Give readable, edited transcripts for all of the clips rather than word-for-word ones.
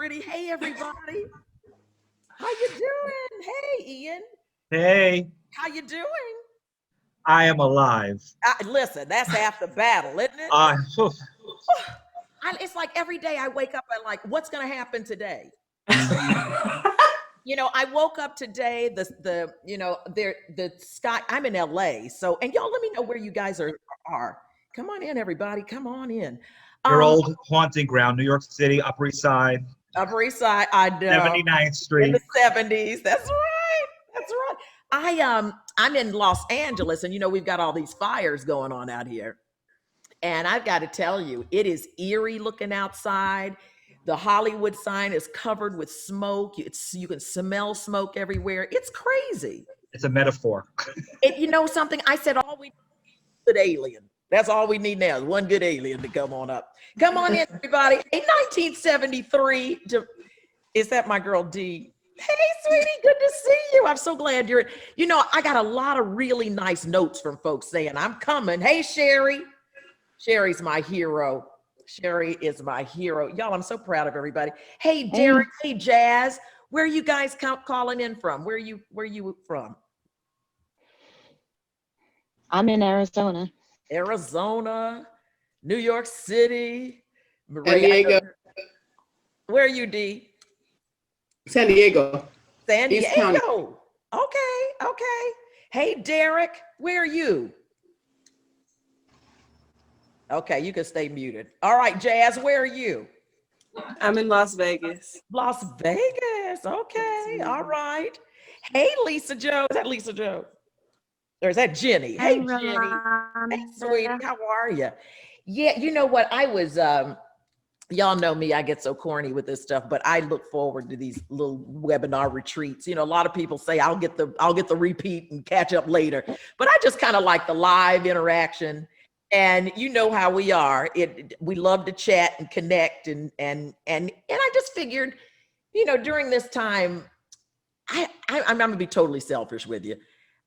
pretty. Hey, everybody. How you doing? Hey, Ian. Hey, How you doing? I am alive. Listen, that's half the battle, isn't it? Phew. It's like every day I wake up and like, what's going to happen today? I woke up today. The sky. I'm in LA, so and y'all let me know where you guys are. Come on in, everybody. Come on in. Your Um, old haunting ground, New York City, Upper East Side, Upper East Side. I know 79th in the Street. '70s. That's right. That's right. I'm in Los Angeles, and we've got all these fires going on out here. And I've got to tell you, it is eerie looking outside. The Hollywood sign is covered with smoke. You can smell smoke everywhere. It's crazy. It's a metaphor. Something I said, all we need is a good alien. That's all we need now is one good alien to come on up. Come on in, everybody. In 1973, is that my girl D? Hey, sweetie, good to see you. I'm so glad you're. I got a lot of really nice notes from folks saying, I'm coming. Hey, Sherry. Sherry's my hero. Sherry is my hero. Y'all, I'm so proud of everybody. Hey, Derek. Hey, Jazz. Where are you guys calling in from? Where you from? I'm in Arizona. Arizona, New York City, Maria. San Diego. Where are you, D? San Diego. San Diego. Okay. Hey, Derek, where are you? Okay, you can stay muted. All right, Jazz, where are you? I'm in Las Vegas. Las Vegas. Okay, all right. Hey, Lisa Joe. Is that Lisa Joe? Or is that Jenny? Hey, Jenny. Hey, sweetie, how are you? Yeah, you know what? I was, y'all know me, I get so corny with this stuff, but I look forward to these little webinar retreats. A lot of people say I'll get the repeat and catch up later, but I just kind of like the live interaction. And you know how we are. We love to chat and connect, and I just figured, during this time, I'm gonna be totally selfish with you.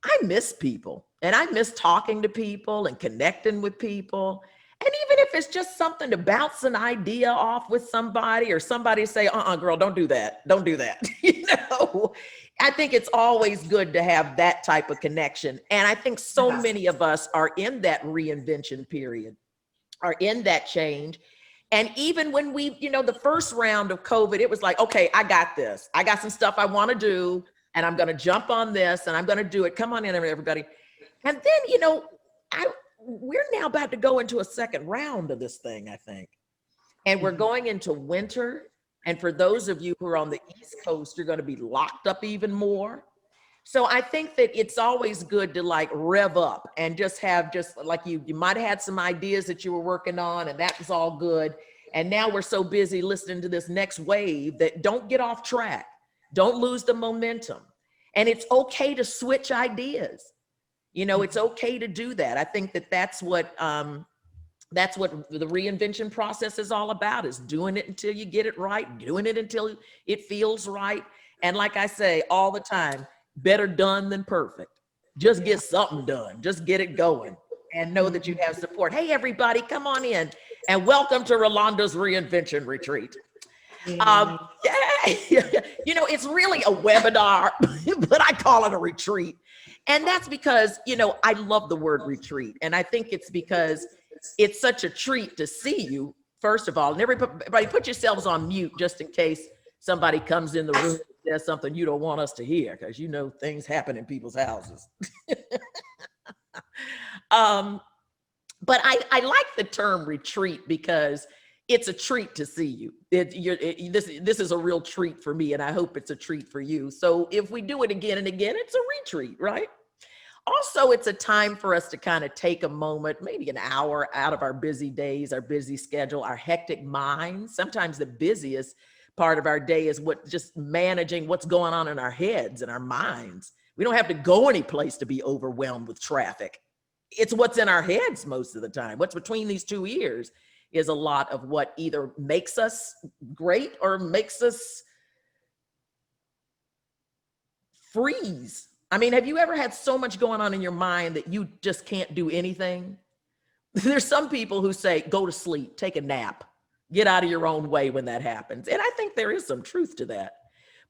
I miss people, and I miss talking to people and connecting with people. And even if it's just something to bounce an idea off with somebody, or somebody say, girl, don't do that. Don't do that. I think it's always good to have that type of connection. And I think so many of us are in that reinvention period, are in that change. And even when we, the first round of COVID, it was like, okay, I got this. I got some stuff I want to do, and I'm going to jump on this, and I'm going to do it. Come on in, everybody. And then, we're now about to go into a second round of this thing, I think. And we're going into winter. And for those of you who are on the East Coast, you're going to be locked up even more. So I think that it's always good to like rev up and just like you might have had some ideas that you were working on, and that was all good. And now we're so busy listening to this next wave that don't get off track. Don't lose the momentum. And it's okay to switch ideas. It's okay to do that. I think that that's what the reinvention process is all about, is doing it until you get it right, doing it until it feels right. And like I say all the time, better done than perfect. Just get something done. Just get it going and know that you have support. Hey, everybody, come on in and welcome to Rolonda's Reinvention Retreat. It's really a webinar, but I call it a retreat. And that's because, I love the word retreat. And I think it's because it's such a treat to see you, first of all. And everybody put yourselves on mute just in case somebody comes in the room and says something you don't want us to hear, because things happen in people's houses. But I like the term retreat because it's a treat to see you. This is a real treat for me, and I hope it's a treat for you. So if we do it again and again, it's a retreat, right? Also, it's a time for us to kind of take a moment, maybe an hour out of our busy days, our busy schedule, our hectic minds. Sometimes the busiest part of our day is just managing what's going on in our heads and our minds. We don't have to go any place to be overwhelmed with traffic. It's what's in our heads most of the time. What's between these two ears is a lot of what either makes us great or makes us freeze. I mean, have you ever had so much going on in your mind that you just can't do anything? There's some people who say, go to sleep, take a nap. Get out of your own way when that happens. And I think there is some truth to that.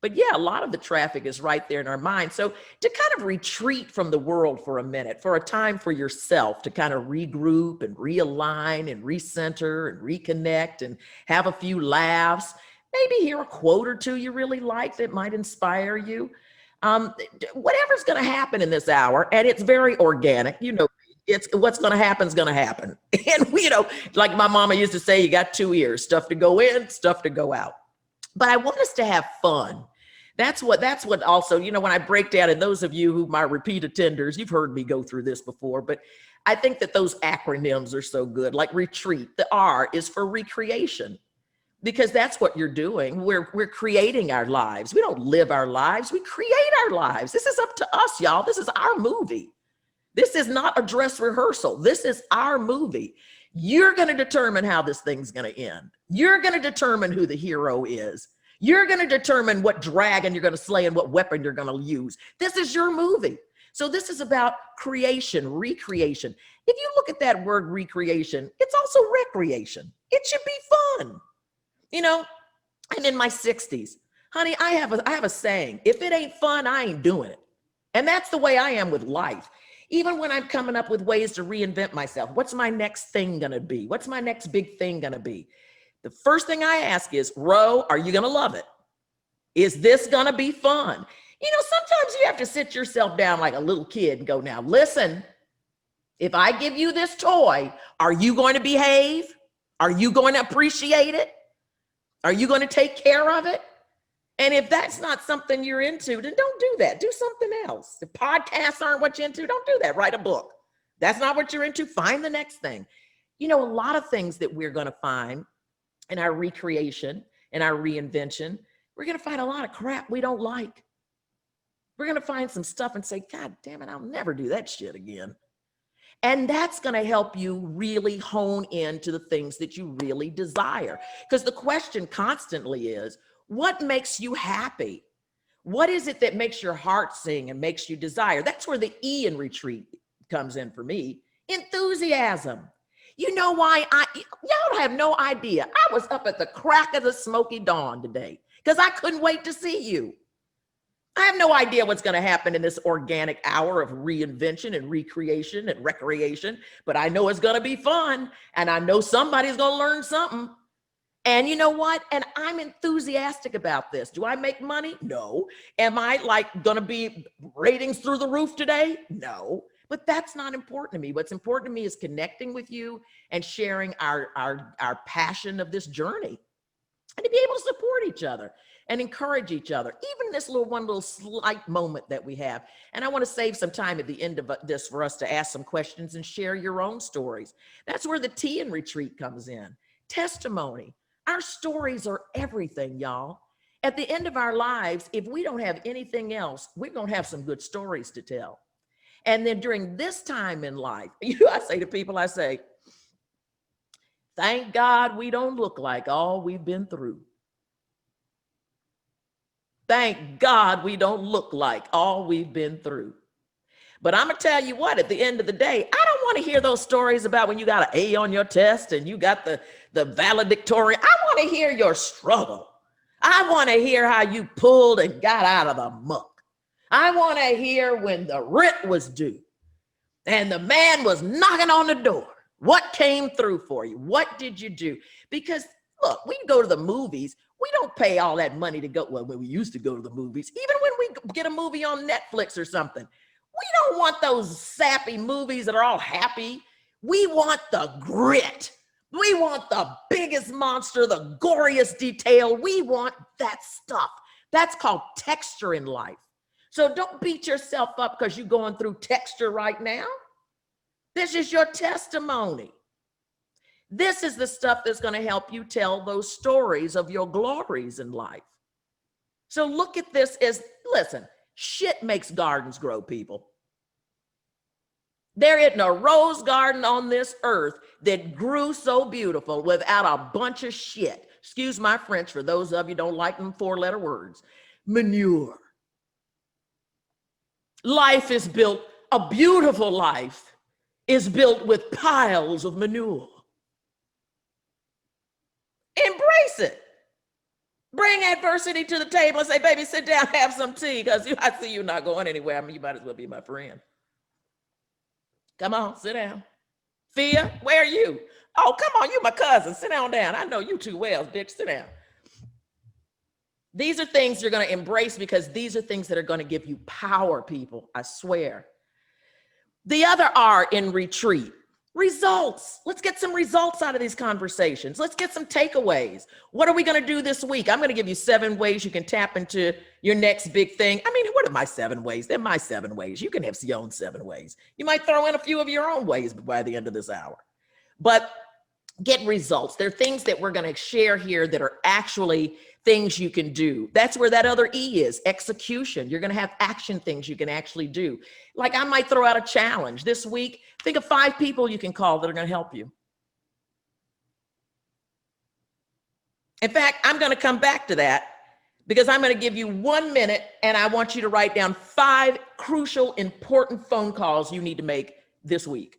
But yeah, a lot of the traffic is right there in our mind. So to kind of retreat from the world for a minute, for a time for yourself to kind of regroup and realign and recenter and reconnect and have a few laughs, maybe hear a quote or two you really like that might inspire you. Whatever's going to happen in this hour, and it's very organic, it's what's going to happen is going to happen. And like my mama used to say, you got 2 ears, stuff to go in, stuff to go out. But I want us to have fun. That's what also, when I break down, and those of you who my repeat attenders, you've heard me go through this before, but I think that those acronyms are so good, like retreat. The R is for recreation, because that's what you're doing. We're creating our lives. We don't live our lives. We create our lives. This is up to us, y'all. This is our movie. This is not a dress rehearsal. This is our movie. You're going to determine how this thing's going to end. You're going to determine who the hero is. You're going to determine what dragon you're going to slay and what weapon you're going to use. This is your movie. So this is about creation, recreation. If you look at that word recreation, it's also recreation. It should be fun. I'm in my 60s. Honey, I have a saying, if it ain't fun, I ain't doing it. And that's the way I am with life. Even when I'm coming up with ways to reinvent myself, what's my next thing going to be? What's my next big thing going to be? The first thing I ask is, Ro, are you going to love it? Is this going to be fun? Sometimes you have to sit yourself down like a little kid and go, now listen, if I give you this toy, are you going to behave? Are you going to appreciate it? Are you going to take care of it? And if that's not something you're into, then don't do that. Do something else. If podcasts aren't what you're into, don't do that. Write a book. That's not what you're into. Find the next thing. A lot of things that we're going to find in our recreation and our reinvention, we're going to find a lot of crap we don't like. We're going to find some stuff and say, God damn it, I'll never do that shit again. And that's going to help you really hone into the things that you really desire. Because the question constantly is, what makes you happy? What is it that makes your heart sing and makes you desire? That's where the E in retreat comes in for me. Enthusiasm. You know why? Y'all have no idea. I was up at the crack of the smoky dawn today because I couldn't wait to see you. I have no idea what's going to happen in this organic hour of reinvention and recreation and recreation, but I know it's going to be fun, and I know somebody's going to learn something. And you know what? And I'm enthusiastic about this. Do I make money? No. Am I going to be ratings through the roof today? No. But that's not important to me. What's important to me is connecting with you and sharing our passion of this journey, and to be able to support each other and encourage each other, even this one little slight moment that we have. And I want to save some time at the end of this for us to ask some questions and share your own stories. That's where the T in retreat comes in. Testimony. Our stories are everything, y'all. At the end of our lives, if we don't have anything else, we're going to have some good stories to tell. And then during this time in life, I say to people, thank God we don't look like all we've been through. Thank God we don't look like all we've been through. But I'm going to tell you what, at the end of the day, I don't want to hear those stories about when you got an A on your test and you got the valedictorian. I want to hear your struggle. I want to hear how you pulled and got out of the muck. I want to hear when the rent was due and the man was knocking on the door. What came through for you? What did you do? Because look, we go to the movies. We don't pay all that money to go. Well, when we used to go to the movies, even when we get a movie on Netflix or something, we don't want those sappy movies that are all happy. We want the grit. We want the biggest monster, the goriest detail. We want that stuff. That's called texture in life. So don't beat yourself up because you're going through texture right now. This is your testimony. This is the stuff that's going to help you tell those stories of your glories in life. So look at this as, listen, shit makes gardens grow, people. There isn't a rose garden on this earth that grew so beautiful without a bunch of shit. Excuse my French for those of you who don't like them 4-letter words. Manure. Life is built, a beautiful life is built with piles of manure. it. Bring adversity to the table and say, baby, sit down, have some tea, because I see you not going anywhere. I mean, you might as well be my friend. Come on, sit down. Fia, where are you? Oh, come on, you my cousin. Sit down. I know you too well, bitch. Sit down. These are things you're going to embrace because these are things that are going to give you power, people. I swear. The other R in retreat. Results. Let's get some results out of these conversations. Let's get some takeaways. What are we going to do this week? I'm going to give you 7 ways you can tap into your next big thing. I mean, what are my 7 ways? They're my 7 ways. You can have your own 7 ways. You might throw in a few of your own ways by the end of this hour. But get results. There are things that we're going to share here that are actually things you can do. That's where that other E is, execution. You're going to have action things you can actually do. Like I might throw out a challenge this week. Think of 5 people you can call that are going to help you. In fact, I'm going to come back to that because I'm going to give you 1 minute and I want you to write down 5 crucial, important phone calls you need to make this week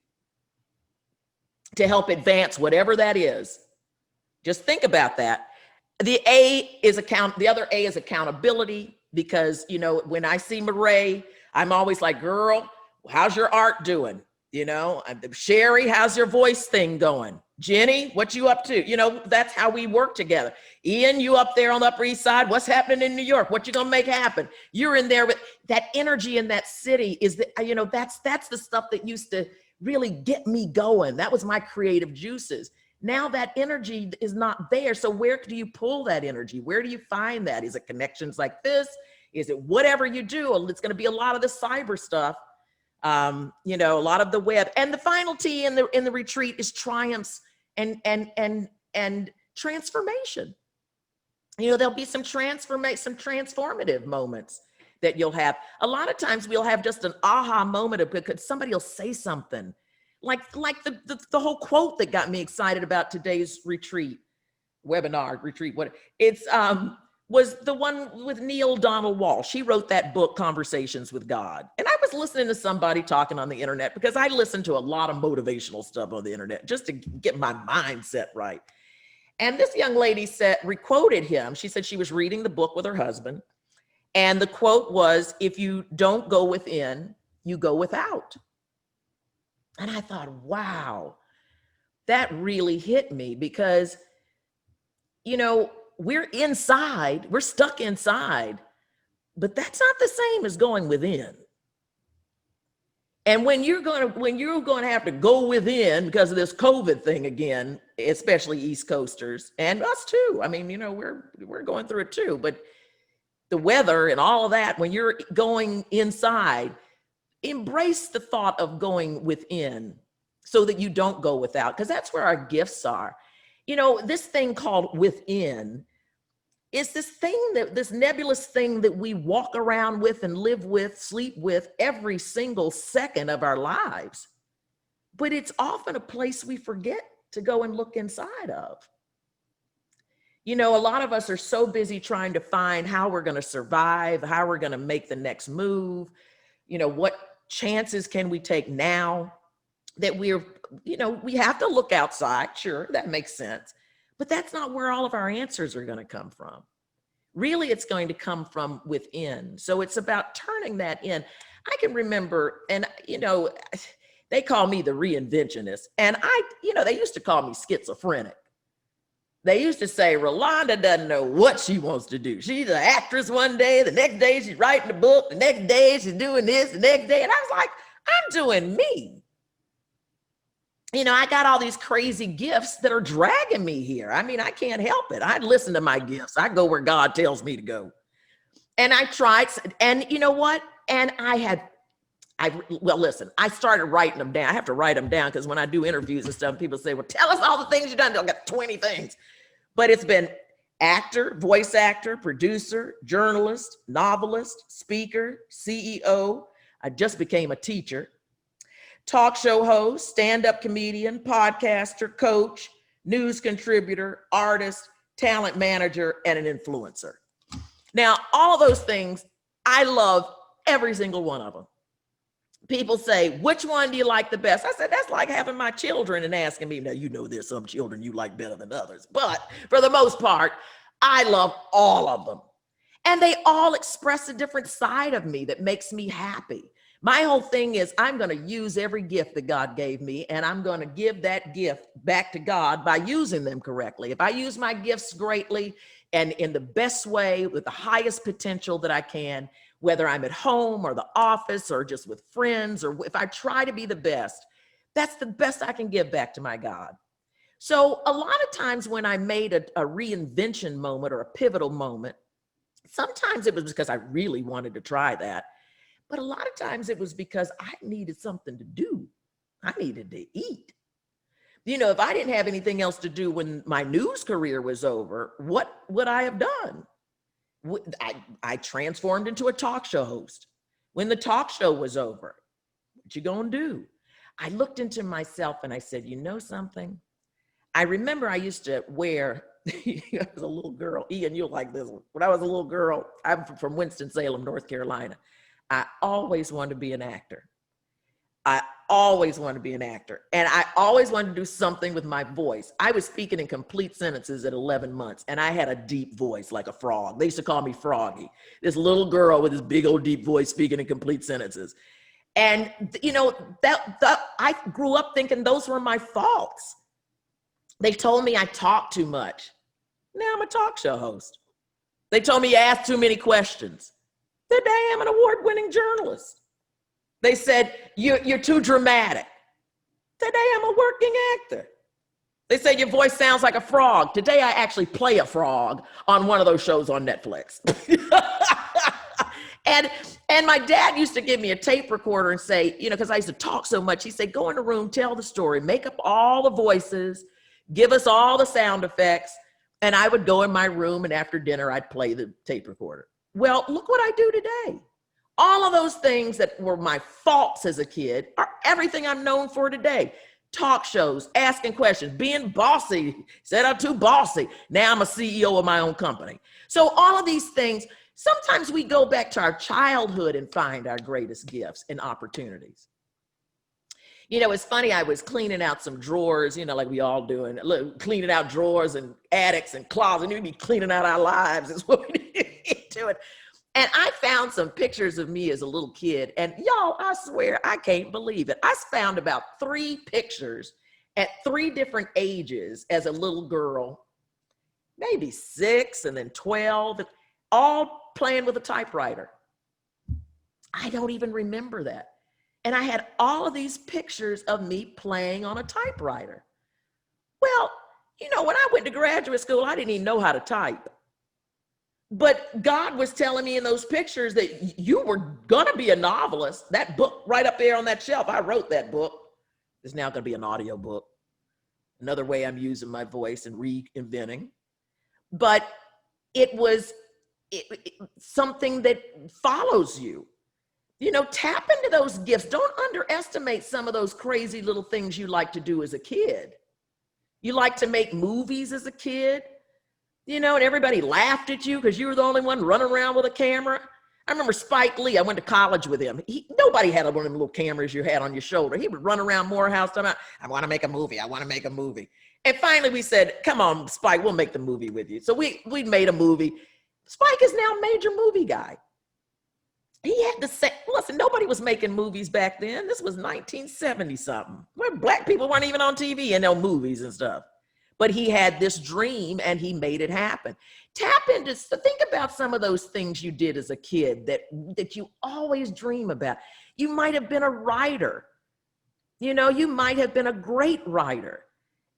to help advance whatever that is. Just think about that. The other A is accountability, because, you know, when I see Marae, I'm always like, girl, how's your art doing? You know, Sherry, how's your voice thing going? Jenny, what you up to? You know, that's how we work together. Ian, you up there on the Upper East Side, what's happening in New York? What you gonna make happen? You're in there with that energy in that city is the, you know, that's the stuff that used to really get me going. That was my creative juices. Now that energy is not there. So where do you pull that energy? Where do you find that? Is it connections like this? Is it whatever you do? It's going to be a lot of the cyber stuff, you know, a lot of the web. And the final T in the retreat is triumphs and transformation. You know, there'll be some transformative moments that you'll have. A lot of times we'll have just an aha moment because somebody will say something. Like the whole quote that got me excited about today's retreat, what it's was the one with Neale Donald Walsch. He wrote that book, Conversations with God. And I was listening to somebody talking on the internet because I listen to a lot of motivational stuff on the internet just to get my mindset right. And this young lady requoted him. She said she was reading the book with her husband. And the quote was, if you don't go within, you go without. And I thought, wow, that really hit me because, you know, we're stuck inside, but that's not the same as going within. And when you're going to have to go within because of this COVID thing again, especially East Coasters and us too. I mean, you know, we're going through it too, but the weather and all of that, when you're going inside, embrace the thought of going within so that you don't go without, because that's where our gifts are. You know, this thing called within is this nebulous thing that we walk around with and live with, sleep with every single second of our lives. But it's often a place we forget to go and look inside of. You know, a lot of us are so busy trying to find how we're going to survive, how we're going to make the next move, you know, what chances can we take now that we have to look outside. Sure, that makes sense. But that's not where all of our answers are going to come from. Really, it's going to come from within. So it's about turning that in. I can remember, and, you know, they call me the reinventionist. And they used to call me schizophrenic. They used to say, Rolonda doesn't know what she wants to do. She's an actress one day, the next day she's writing a book, the next day she's doing this, the next day. And I was like, I'm doing me. You know, I got all these crazy gifts that are dragging me here. I mean, I can't help it. I listen to my gifts. I go where God tells me to go. And I tried, and you know what? And listen, I started writing them down. I have to write them down because when I do interviews and stuff, people say, well, tell us all the things you've done. I've got 20 things. But it's been actor, voice actor, producer, journalist, novelist, speaker, CEO. I just became a teacher. Talk show host, stand-up comedian, podcaster, coach, news contributor, artist, talent manager, and an influencer. Now, all of those things, I love every single one of them. People say, which one do you like the best? I said, that's like having my children and asking me, now, you know, there's some children you like better than others, but for the most part, I love all of them. And they all express a different side of me that makes me happy. My whole thing is I'm going to use every gift that God gave me, and I'm going to give that gift back to God by using them correctly. If I use my gifts greatly and in the best way with the highest potential that I can, whether I'm at home or the office or just with friends, or if I try to be the best, that's the best I can give back to my God. So a lot of times when I made a reinvention moment or a pivotal moment, sometimes it was because I really wanted to try that. But a lot of times it was because I needed something to do. I needed to eat. You know, if I didn't have anything else to do when my news career was over, what would I have done? I transformed into a talk show host. When the talk show was over, what you gonna do? I looked into myself and I said, you know something? I remember I used to wear, I was a little girl, Ian, you'll like this one. When I was a little girl, I'm from Winston-Salem, North Carolina. I always wanted to be an actor. I always wanted to be an actor. And I always wanted to do something with my voice. I was speaking in complete sentences at 11 months, and I had a deep voice like a frog. They used to call me Froggy, this little girl with this big old deep voice speaking in complete sentences. And, you know, I grew up thinking those were my faults. They told me I talked too much. Now I'm a talk show host. They told me I asked too many questions. Today I'm an award-winning journalist. They said, you're too dramatic. Today I'm a working actor. They said your voice sounds like a frog. Today I actually play a frog on one of those shows on Netflix. And my dad used to give me a tape recorder and say, you know, because I used to talk so much, he said, go in the room, tell the story, make up all the voices, give us all the sound effects. And I would go in my room, and after dinner, I'd play the tape recorder. Well, look what I do today. All of those things that were my faults as a kid are everything I'm known for today. Talk shows, asking questions, being bossy, said I'm too bossy. Now I'm a CEO of my own company. So all of these things, sometimes we go back to our childhood and find our greatest gifts and opportunities. You know, it's funny, I was cleaning out some drawers, you know, like we all do, and cleaning out drawers and attics and closets. We need to be cleaning out our lives is what we need to be doing. And I found some pictures of me as a little kid, and y'all, I swear, I can't believe it. I found about 3 pictures at 3 different ages as a little girl, maybe 6 and then 12, all playing with a typewriter. I don't even remember that. And I had all of these pictures of me playing on a typewriter. Well, you know, when I went to graduate school, I didn't even know how to type. But God was telling me in those pictures that you were gonna be a novelist. That book right up there on that shelf, I wrote that book. It's now gonna be an audio book. Another way I'm using my voice and reinventing. But it was something that follows you. You know, tap into those gifts. Don't underestimate some of those crazy little things you like to do as a kid. You like to make movies as a kid. You know, and everybody laughed at you because you were the only one running around with a camera. I remember Spike Lee, I went to college with him. Nobody had one of them little cameras you had on your shoulder. He would run around Morehouse talking about, I want to make a movie, I want to make a movie. And finally we said, come on, Spike, we'll make the movie with you. So we made a movie. Spike is now a major movie guy. He had to say, listen, nobody was making movies back then. This was 1970 something, where black people weren't even on TV and no movies and stuff. But he had this dream and he made it happen. Tap into, think about some of those things you did as a kid that you always dream about. You might have been a writer. You know, you might have been a great writer.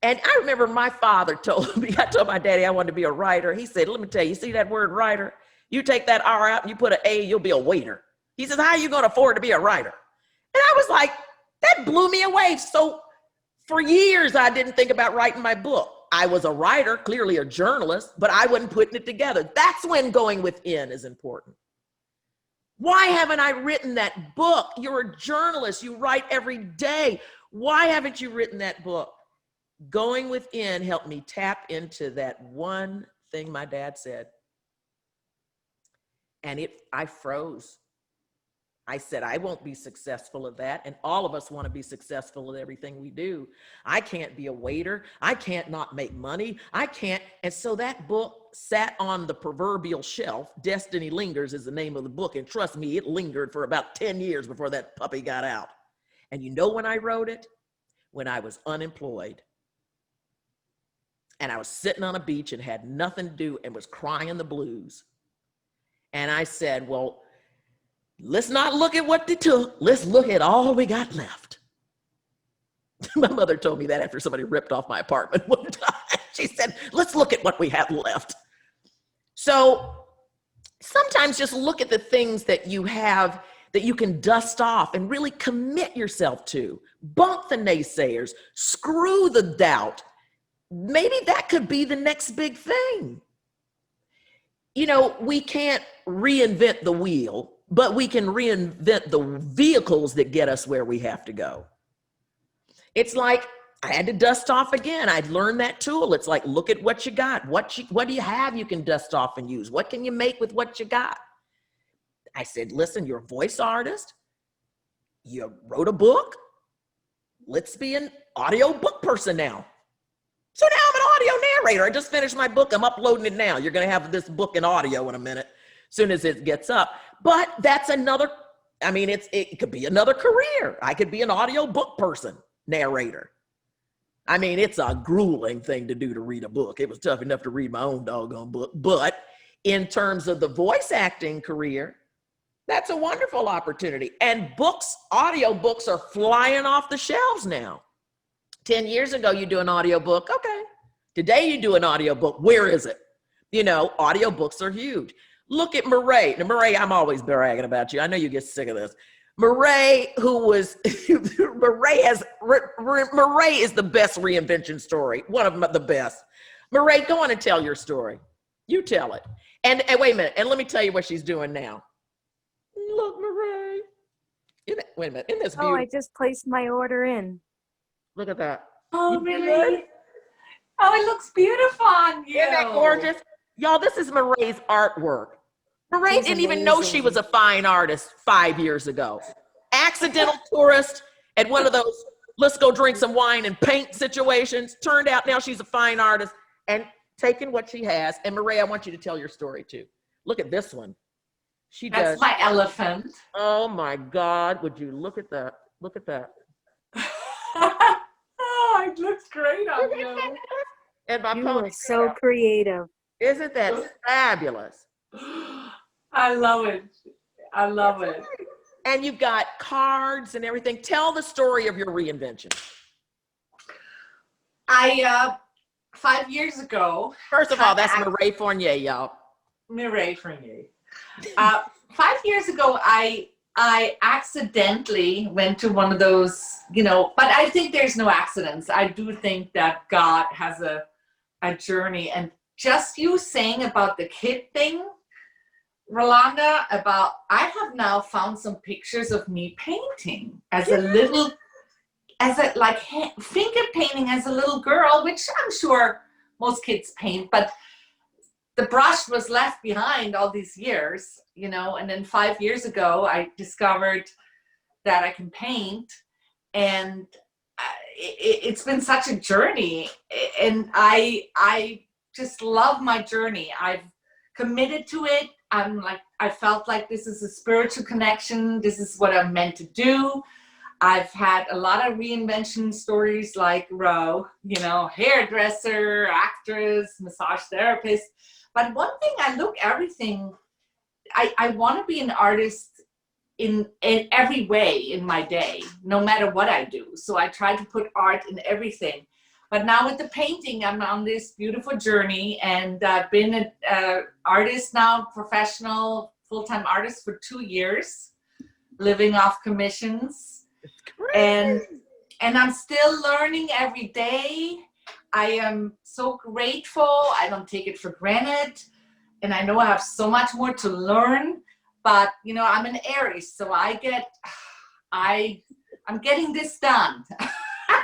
And I remember my father told me, I told my daddy I wanted to be a writer. He said, let me tell you, see that word writer? You take that R out and you put an A, you'll be a waiter. He says, how are you going to afford to be a writer? And I was like, that blew me away. So for years, I didn't think about writing my book. I was a writer, clearly a journalist, but I wasn't putting it together. That's when going within is important. Why haven't I written that book? You're a journalist. You write every day. Why haven't you written that book? Going within helped me tap into that one thing my dad said. And I froze. I said, I won't be successful at that. And all of us want to be successful at everything we do. I can't be a waiter. I can't not make money. I can't. And so that book sat on the proverbial shelf. Destiny Lingers is the name of the book. And trust me, it lingered for about 10 years before that puppy got out. And you know when I wrote it? When I was unemployed. And I was sitting on a beach and had nothing to do and was crying the blues. And I said, well, let's not look at what they took. Let's look at all we got left. My mother told me that after somebody ripped off my apartment one time. She said, let's look at what we have left. So sometimes just look at the things that you have that you can dust off and really commit yourself to. Bump the naysayers, screw the doubt. Maybe that could be the next big thing. You know, we can't reinvent the wheel, but we can reinvent the vehicles that get us where we have to go. It's like I had to dust off again. I'd learned that tool. It's like, look at what you got. What do you have you can dust off and use? What can you make with what you got? I said, listen, you're a voice artist. You wrote a book. Let's be an audio book person now. So now I'm an audio narrator. I just finished my book. I'm uploading it now. You're going to have this book in audio in a minute, as soon as it gets up. But that's another, I mean, it could be another career. I could be an audio book person, narrator. I mean, it's a grueling thing to do to read a book. It was tough enough to read my own doggone book. But in terms of the voice acting career, that's a wonderful opportunity. And books, audio books are flying off the shelves now. 10 years ago, you do an audio book. Okay. Today you do an audio book. Where is it? You know, audio books are huge. Look at Murray. Now, Murray, I'm always bragging about you. I know you get sick of this. Murray, Murray is the best reinvention story. One of the best. Murray, go on and tell your story. You tell it. And wait a minute. And let me tell you what she's doing now. Look, Murray. Wait a minute. Isn't this beautiful? Oh, I just placed my order in. Look at that. Oh, really? Oh, it looks beautiful on you. Isn't that gorgeous? Y'all, this is Murray's artwork. Murray didn't even know she was a fine artist 5 years ago. Accidental tourist at one of those, let's go drink some wine and paint situations. Turned out now she's a fine artist and taking what she has. And Murray, I want you to tell your story too. Look at this one. She does. That's my elephant. Oh my God. Would you look at that? Look at that. Oh, it looks great on you. And my You are pony. so creative. Isn't that fabulous? I love it. I love it. And you've got cards and everything. Tell the story of your reinvention. I 5 years ago. First of all, that's Murray Fournier, y'all. Mireille Fournier. 5 years ago, I accidentally went to one of those, but I think there's no accidents. I do think that God has a journey. And just you saying about the kid thing, Rolonda, I have now found some pictures of me painting as a finger painting as a little girl, which I'm sure most kids paint, but the brush was left behind all these years, and then 5 years ago, I discovered that I can paint, and it's been such a journey, and I just love my journey. I've committed to it. I felt like this is a spiritual connection. This is what I'm meant to do. I've had a lot of reinvention stories like Ro, hairdresser, actress, massage therapist. But one thing I want to be an artist in every way in my day, no matter what I do. So I try to put art in everything. But now with the painting, I'm on this beautiful journey, and I've been an artist now, professional, full-time artist for 2 years, living off commissions. And I'm still learning every day. I am so grateful. I don't take it for granted. And I know I have so much more to learn, but I'm an Aries, so I'm getting this done.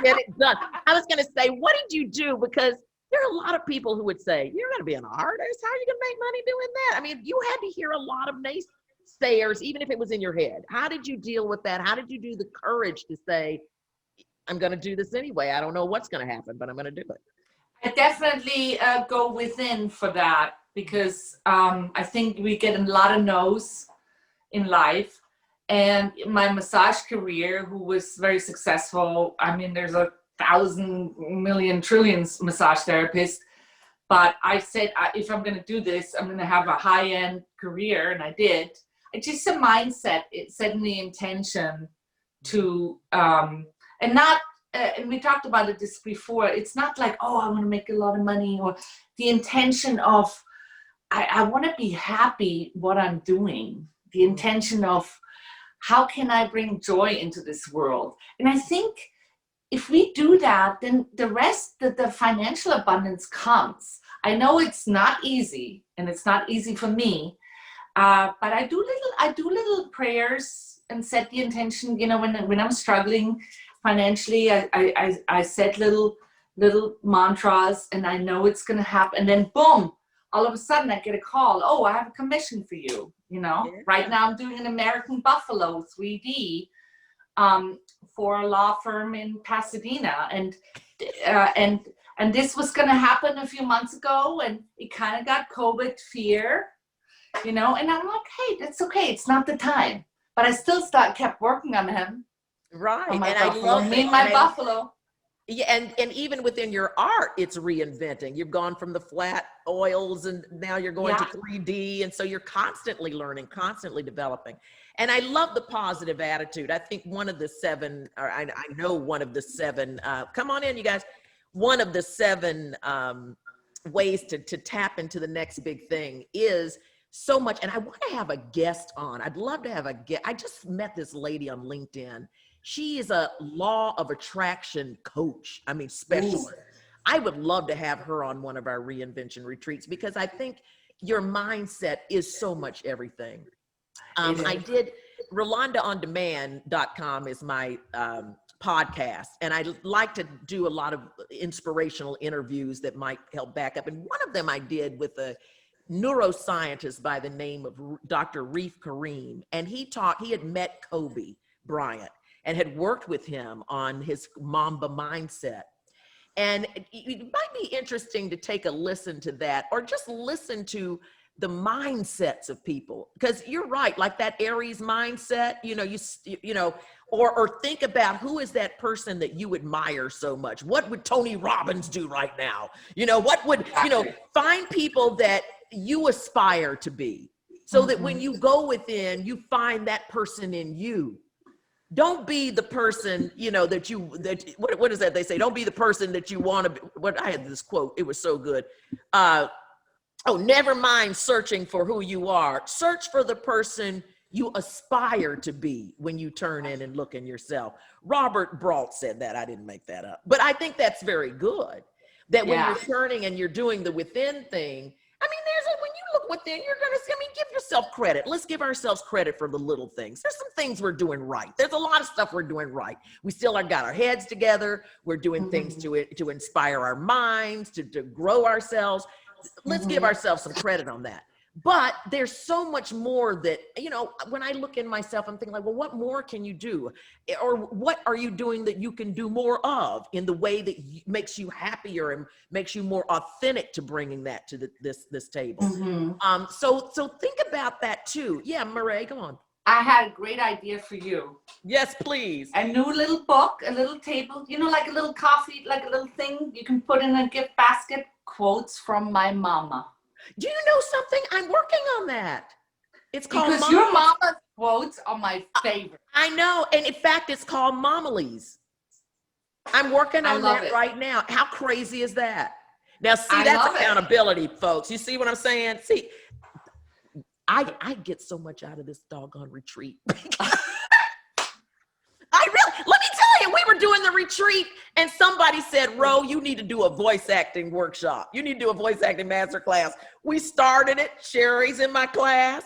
Get it done. I was going to say, what did you do? Because there are a lot of people who would say, you're going to be an artist. How are you going to make money doing that? I mean, you had to hear a lot of naysayers, even if it was in your head? How did you deal with that? How did you do the courage to say, I'm going to do this anyway? I don't know what's going to happen, but I'm going to do it. I definitely go within for that, because I think we get a lot of no's in life. And my massage career, who was very successful, I mean, there's 1,000 million trillions massage therapists, but I said, if I'm going to do this, I'm going to have a high-end career, and I did. It's just a mindset, it's setting the intention to, and not, and we talked about it this before, it's not like, oh, I want to make a lot of money, or the intention of, I want to be happy what I'm doing, the intention of, how can I bring joy into this world? And I think if we do that, then the rest, the financial abundance comes. I know it's not easy, and it's not easy for me, but I do little prayers and set the intention. You know, when I'm struggling financially, I set little mantras, and I know it's gonna happen. And then boom, all of a sudden I get a call. Oh, I have a commission for you. You know, Yeah. Right now I'm doing an American Buffalo 3D for a law firm in Pasadena, and this was going to happen a few months ago, and it kind of got COVID fear, you know. And I'm like, hey, that's okay. It's not the time, but I still kept working on him. Right. On my And buffalo. I love me it. and my And buffalo. Yeah, and even within your art, it's reinventing. You've gone from the flat oils, and now you're going to 3D, and so you're constantly learning, constantly developing. And I love the positive attitude. I think one of the seven, or I know one of the seven, come on in, you guys. One of the seven ways to tap into the next big thing is so much. And I want to have a guest on. I'd love to have a guest. I just met this lady on LinkedIn. She is a law of attraction coach. I mean, specialist. I would love to have her on one of our reinvention retreats, because I think your mindset is so much everything. I did RolondaOnDemand.com is my podcast, and I like to do a lot of inspirational interviews that might help back up. And one of them I did with a neuroscientist by the name of Dr. Reef Kareem, and he had met Kobe Bryant and had worked with him on his Mamba mindset. And it might be interesting to take a listen to that, or just listen to the mindsets of people, because you're right, like that Aries mindset, or think about, who is that person that you admire so much? What would Tony Robbins do right now? Find people that you aspire to be, so that when you go within, you find that person in you. Don't be the person, what is that they say? Don't be the person that you want to be. I had this quote, it was so good. Never mind searching for who you are. Search for the person you aspire to be when you turn in and look in yourself. Robert Brault said that. I didn't make that up. But I think that's very good. That when you're turning and you're doing the within thing, when you look within, you're going to see, give yourself credit. Let's give ourselves credit for the little things. There's some things we're doing right. There's a lot of stuff we're doing right. We still have got our heads together. We're doing things to inspire our minds, to grow ourselves. Let's give ourselves some credit on that. But there's so much more that, when I look in myself, I'm thinking like, well, what more can you do? Or what are you doing that you can do more of in the way that makes you happier and makes you more authentic to bringing that to this table? So think about that too. Yeah, Murray, go on. I had a great idea for you. Yes, please. A new little book, a little table, like a little coffee, like a little thing you can put in a gift basket. Quotes from my mama. Do you know something? I'm working on that. It's called Because your mama's quotes are my favorite. I know. And in fact, it's called Momilies. I'm working on that right now. How crazy is that? Now, see, that's accountability, folks. You see what I'm saying? See, I get so much out of this doggone retreat. Let me tell you, we were doing the retreat and somebody said, Ro, you need to do a voice acting workshop. You need to do a voice acting master class. We started it. Sherry's in my class.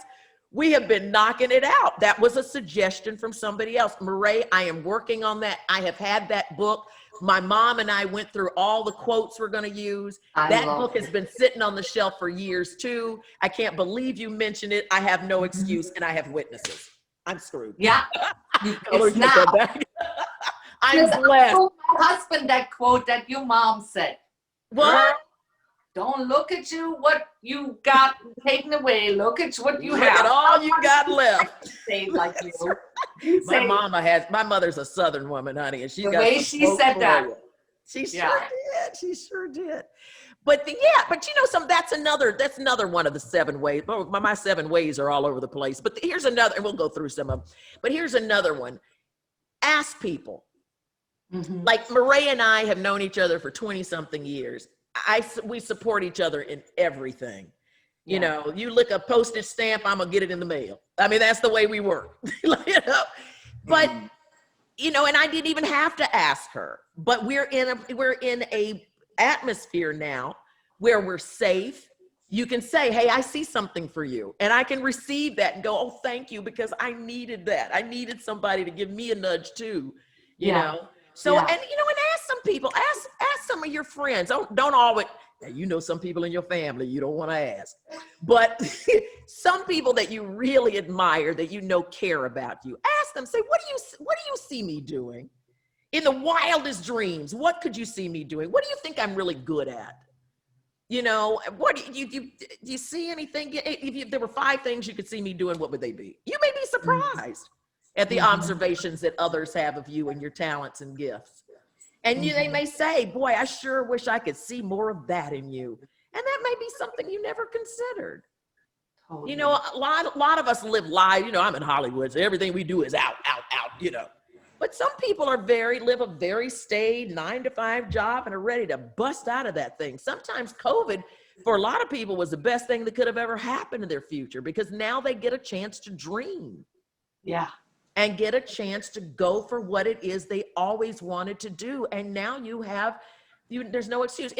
We have been knocking it out. That was a suggestion from somebody else. Murray, I am working on that. I have had that book. My mom and I went through all the quotes we're going to use. That book has been sitting on the shelf for years too. I can't believe you mentioned it. I have no excuse and I have witnesses. I'm screwed. Yeah. It's now. I'm I blessed. told my husband that quote that your mom said. What? Girl, don't look at you what you got taken away. Look at what you Look have. at all you got left. Say like you. My mother's a Southern woman, honey, and The way she said that. She sure did. She sure did. But that's another one of the 7 ways. My 7 ways are all over the place. But here's another, and we'll go through some of them. But here's another one. Ask people. Like Murray and I have known each other for 20-something years. We support each other in everything. You know, you look a postage stamp, I'm gonna get it in the mail. I mean, that's the way we work. But and I didn't even have to ask her. But we're in a atmosphere now where we're safe. You can say, hey, I see something for you. And I can receive that and go, oh, thank you, because I needed that. I needed somebody to give me a nudge too, you know? So, and ask some people, ask some of your friends. Don't always, some people in your family you don't want to ask, but some people that you really admire, that care about you, ask them, say, what do you see me doing? In the wildest dreams, what could you see me doing? What do you think I'm really good at? What do you see anything? If there were 5 things you could see me doing, what would they be? You may be surprised at the observations that others have of you and your talents and gifts. And they may say, boy, I sure wish I could see more of that in you. And that may be something you never considered. Totally. A lot of us live live, I'm in Hollywood, so everything we do is out. But some people live a very staid 9-to-5 job and are ready to bust out of that thing. Sometimes COVID, for a lot of people, was the best thing that could have ever happened in their future, because now they get a chance to dream. Yeah. And get a chance to go for what it is they always wanted to do. And now there's no excuse.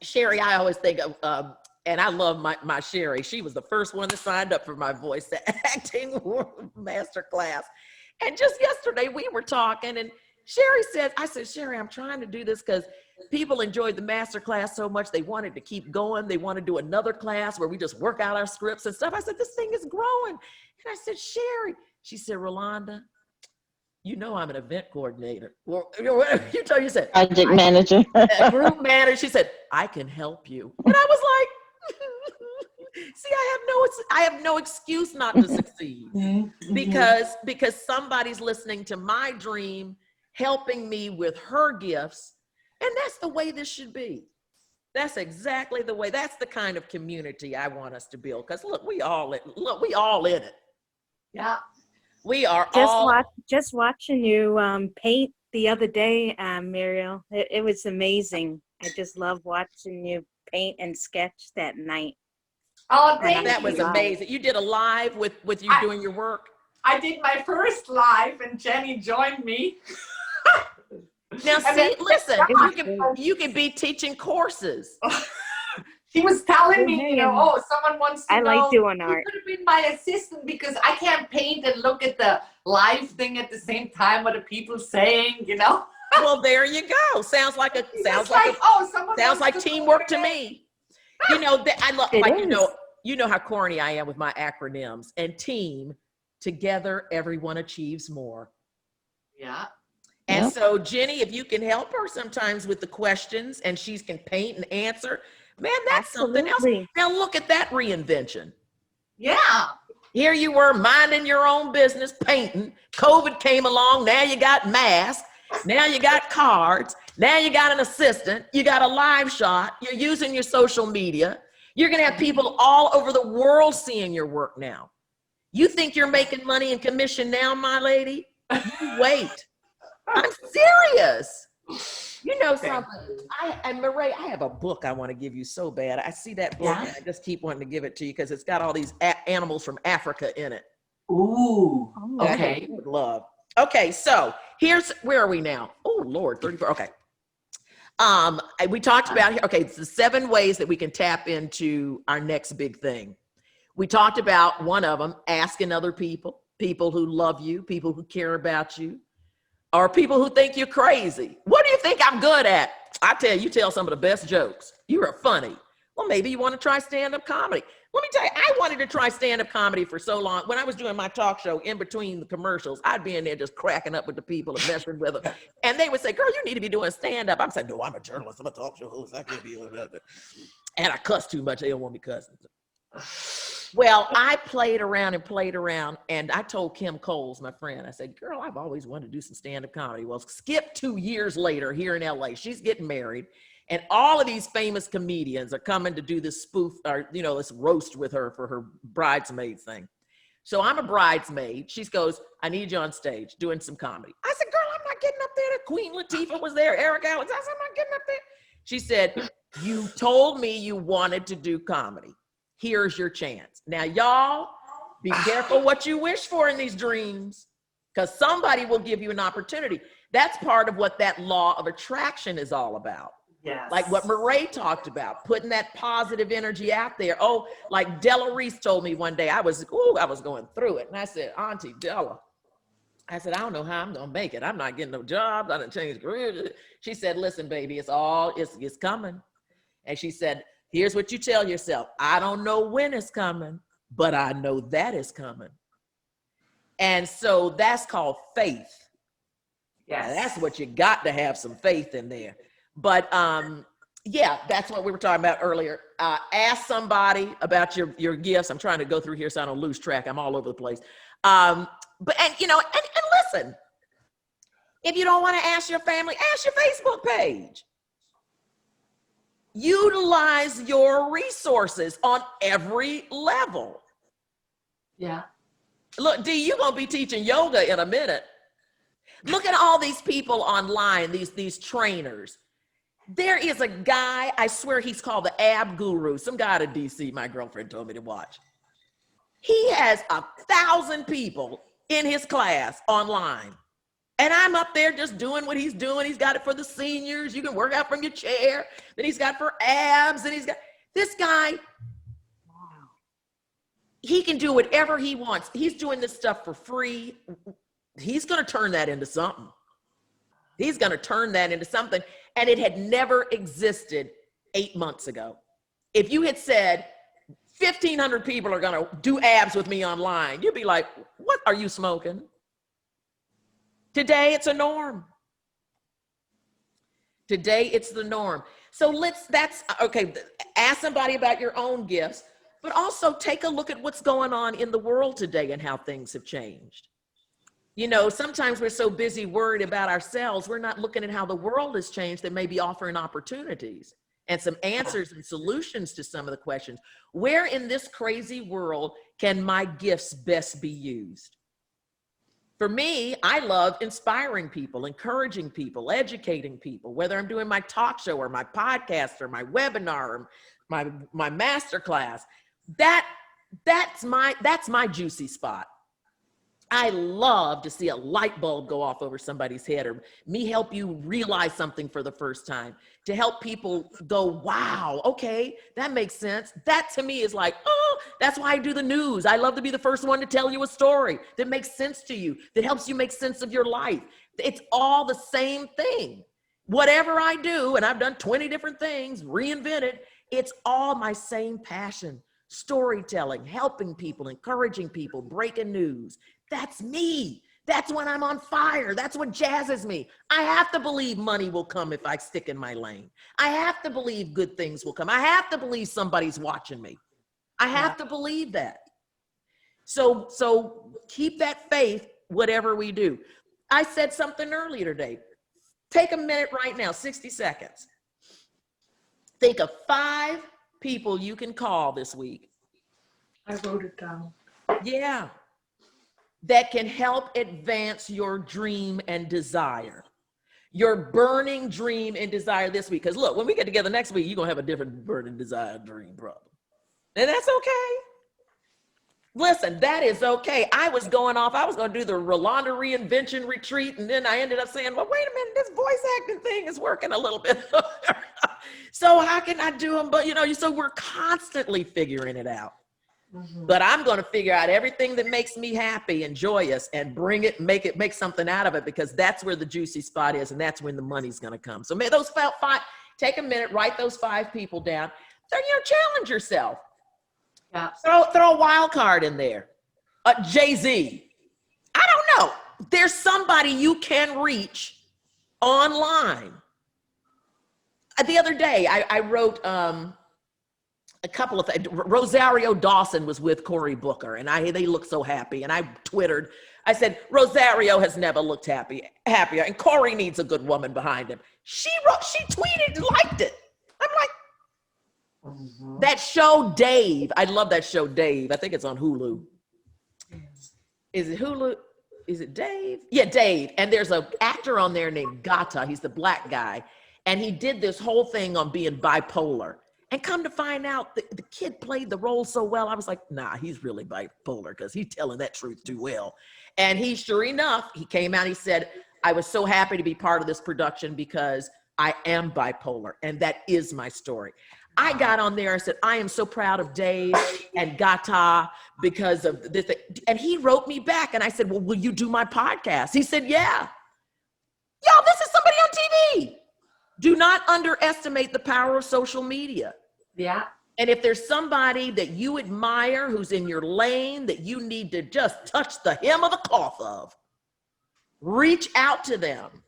Sherry, I always think of, and I love my Sherry. She was the first one that signed up for my voice acting master class. And just yesterday we were talking, and I said, Sherry, I'm trying to do this because people enjoyed the master class so much they wanted to keep going. They want to do another class where we just work out our scripts and stuff. I said, this thing is growing. And I said, Sherry, she said, Rolonda, I'm an event coordinator. Well, you said project manager, group manager. She said, I can help you. And I was like, see, I have no excuse not to succeed because somebody's listening to my dream, helping me with her gifts. And that's the way this should be. That's exactly the way. That's the kind of community I want us to build. Because we all in it. Yeah. We are just watching you paint the other day, Muriel. It was amazing. I just love watching you paint and sketch that night. Oh, thank you. That was amazing. You did a live with you doing your work? I did my first live and Jenny joined me. Now see, listen, you can be teaching courses. She was telling me, someone wants to know. I like doing art. You could have been my assistant because I can't paint and look at the live thing at the same time. What are people saying? Well, there you go. Sounds like teamwork to me. I love. You know how corny I am with my acronyms. And team, together, everyone achieves more. Yeah. And so, Jenny, if you can help her sometimes with the questions, and she can paint and answer. Man, that's something else. Now look at that reinvention. Yeah. Here you were minding your own business, painting. COVID came along. Now you got masks. Now you got cards. Now you got an assistant. You got a live shot. You're using your social media. You're going to have people all over the world seeing your work now. You think you're making money in commission now, my lady? Wait. I'm serious. Something. And Murray, I have a book I want to give you so bad. I see that book and I just keep wanting to give it to you because it's got all these animals from Africa in it. Ooh. Okay. You would love. Okay, so where are we now? Oh Lord, 34. Okay. We talked about here. Okay, it's the 7 ways that we can tap into our next big thing. We talked about one of them, asking other people, people who love you, people who care about you, or people who think you're crazy. What do you think I'm good at? I tell you, you tell some of the best jokes. You are funny. Well, maybe you want to try stand-up comedy. Let me tell you, I wanted to try stand-up comedy for so long. When I was doing my talk show in between the commercials, I'd be in there just cracking up with the people and messing with them. And they would say, girl, you need to be doing stand-up. I'm saying, no, I'm a journalist. I'm a talk show host. I can't be doing that. And I cuss too much. They don't want me cussing. Well, I played around, and I told Kim Coles, my friend, I said, girl, I've always wanted to do some stand-up comedy. Well, skip 2 years later here in LA, she's getting married, and all of these famous comedians are coming to do this spoof, or, you know, this roast with her for her bridesmaid thing. So I'm a bridesmaid. She goes, I need you on stage doing some comedy. I said, girl, I'm not getting up there. Queen Latifah was there, Eric Allen. I said, I'm not getting up there. She said, you told me you wanted to do comedy. Here's your chance. Now, y'all, be careful what you wish for in these dreams, because somebody will give you an opportunity. That's part of what that law of attraction is all about. Yes. Like what Murray talked about, putting that positive energy out there. Oh, like Della Reese told me one day, I was going through it. And I said, Auntie Della, I said, I don't know how I'm going to make it. I'm not getting no jobs. I done changed careers. She said, listen, baby, it's coming. And she said, here's what you tell yourself. I don't know when it's coming, but I know that it's coming. And so that's called faith. Yes. Now, that's what you got to have, some faith in there. But yeah, that's what we were talking about earlier. Ask somebody about your gifts. I'm trying to go through here so I don't lose track. I'm all over the place. But you know, and listen, if you don't want to ask your family, ask your Facebook page. Utilize your resources on every level. Yeah. Look, Dee, you're going to be teaching yoga in a minute. Look at all these people online, these trainers. There is a guy, I swear he's called the Ab Guru. Some guy out of DC, my girlfriend told me to watch. He has 1,000 people in his class online. And I'm up there just doing what he's doing. He's got it for the seniors. You can work out from your chair. Then he's got for abs. And he's got this guy. Wow. He can do whatever he wants. He's doing this stuff for free. He's going to turn that into something. He's going to turn that into something. And it had never existed 8 months ago. If you had said 1,500 people are going to do abs with me online, you'd be like, what are you smoking? Today, it's a norm. Today, it's the norm. So okay, ask somebody about your own gifts, but also take a look at what's going on in the world today and how things have changed. You know, sometimes we're so busy worried about ourselves, we're not looking at how the world has changed that may be offering opportunities and some answers and solutions to some of the questions. Where in this crazy world can my gifts best be used? For me, I love inspiring people, encouraging people, educating people, whether I'm doing my talk show or my podcast or my webinar or my masterclass. That's my juicy spot. I love to see a light bulb go off over somebody's head, or me help you realize something for the first time, to help people go, wow, okay, that makes sense. That to me is like, oh, that's why I do the news. I love to be the first one to tell you a story that makes sense to you, that helps you make sense of your life. It's all the same thing. Whatever I do, and I've done 20 different things, reinvented, it's all my same passion. Storytelling, helping people, encouraging people, breaking news. That's me. That's when I'm on fire. That's what jazzes me. I have to believe money will come if I stick in my lane. I have to believe good things will come. I have to believe somebody's watching me. I have to believe that. So keep that faith, whatever we do. I said something earlier today. Take a minute right now, 60 seconds. Think of 5 people you can call this week. I wrote it down. Yeah. That can help advance your dream and desire. Your burning dream and desire this week. Because look, when we get together next week, you're going to have a different burning desire dream problem. And that's okay. Listen, that is okay. I was going to do the Rolonda Reinvention Retreat. And then I ended up saying, well, wait a minute, this voice acting thing is working a little bit. So how can I do them? But, so we're constantly figuring it out. But I'm going to figure out everything that makes me happy and joyous and make something out of it, because that's where the juicy spot is, and that's when the money's going to come. So may those five, take a minute, write those 5 people down. So, challenge yourself. Yeah. Throw a wild card in there. Jay-Z. I don't know. There's somebody you can reach online. The other day, I wrote a couple of things. Rosario Dawson was with Cory Booker, and they looked so happy. And I Twittered, I said, Rosario has never looked happier, and Cory needs a good woman behind him. She tweeted, liked it. I'm like, that show, Dave. I love that show, Dave. I think it's on Hulu. Is it Hulu? Is it Dave? Yeah, Dave. And there's an actor on there named Gata. He's the black guy. And he did this whole thing on being bipolar. And come to find out, the kid played the role so well. I was like, nah, he's really bipolar, because he's telling that truth too well. And he, sure enough, he came out, he said, I was so happy to be part of this production because I am bipolar. And that is my story. I got on there and said, I am so proud of Dave and Gata because of this. And he wrote me back, and I said, well, will you do my podcast? He said, yeah. Yo, this is somebody on TV. Do not underestimate the power of social media. Yeah. And if there's somebody that you admire who's in your lane that you need to just touch the hem of the cloth of, reach out to them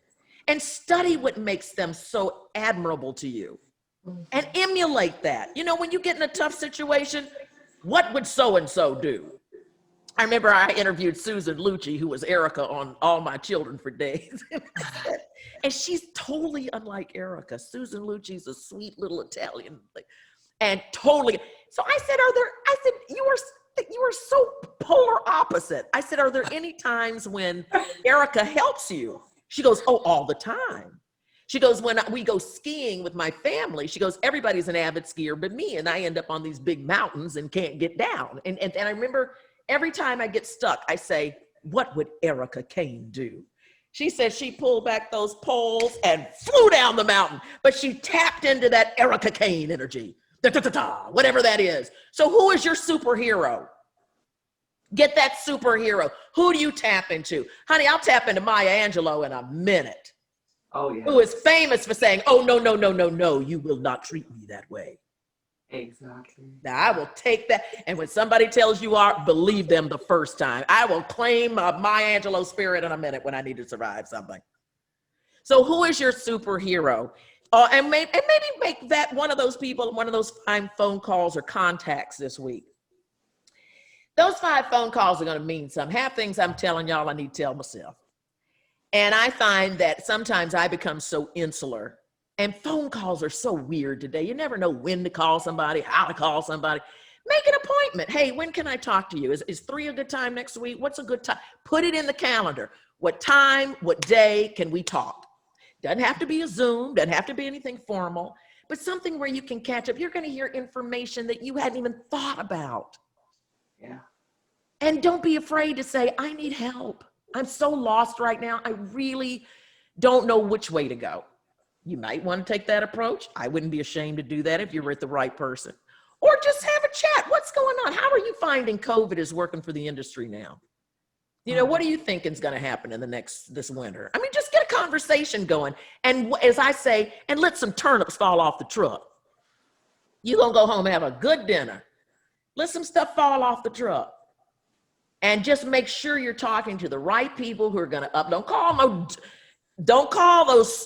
and study what makes them so admirable to you and emulate that. When you get in a tough situation, what would so-and-so do? I remember I interviewed Susan Lucci, who was Erica on All My Children for Days. And she's totally unlike Erica. Susan Lucci's a sweet little Italian, and totally. So I said, you are so polar opposite. I said, are there any times when Erica helps you? She goes, oh, all the time. She goes, when we go skiing with my family, she goes, everybody's an avid skier but me, and I end up on these big mountains and can't get down. And I remember every time I get stuck, I say, what would Erica Kane do? She said she pulled back those poles and flew down the mountain, but she tapped into that Erica Kane energy, whatever that is. So who is your superhero? Get that superhero. Who do you tap into? Honey, I'll tap into Maya Angelou in a minute. Oh, yeah. Who is famous for saying, oh, no, you will not treat me that way. Exactly. Now, I will take that. And when somebody tells you are, believe them the first time. I will claim Maya Angelou spirit in a minute when I need to survive something. So who is your superhero? And maybe make that one of those people, one of those 5 phone calls or contacts this week. Those 5 phone calls are going to mean something. Half things I'm telling y'all I need to tell myself. And I find that sometimes I become so insular. And phone calls are so weird today. You never know when to call somebody, how to call somebody. Make an appointment. Hey, when can I talk to you? Is 3 a good time next week? What's a good time? Put it in the calendar. What time, what day can we talk? Doesn't have to be a Zoom, doesn't have to be anything formal, but something where you can catch up. You're going to hear information that you hadn't even thought about. Yeah. And don't be afraid to say, I need help. I'm so lost right now. I really don't know which way to go. You might want to take that approach. I wouldn't be ashamed to do that if you were with the right person. Or just have a chat. What's going on? How are you finding COVID is working for the industry now? What do you think is going to happen in this winter? I mean, just get a conversation going. And as I say, and let some turnips fall off the truck. You're going to go home and have a good dinner. Let some stuff fall off the truck. And just make sure you're talking to the right people who are going to up. Don't call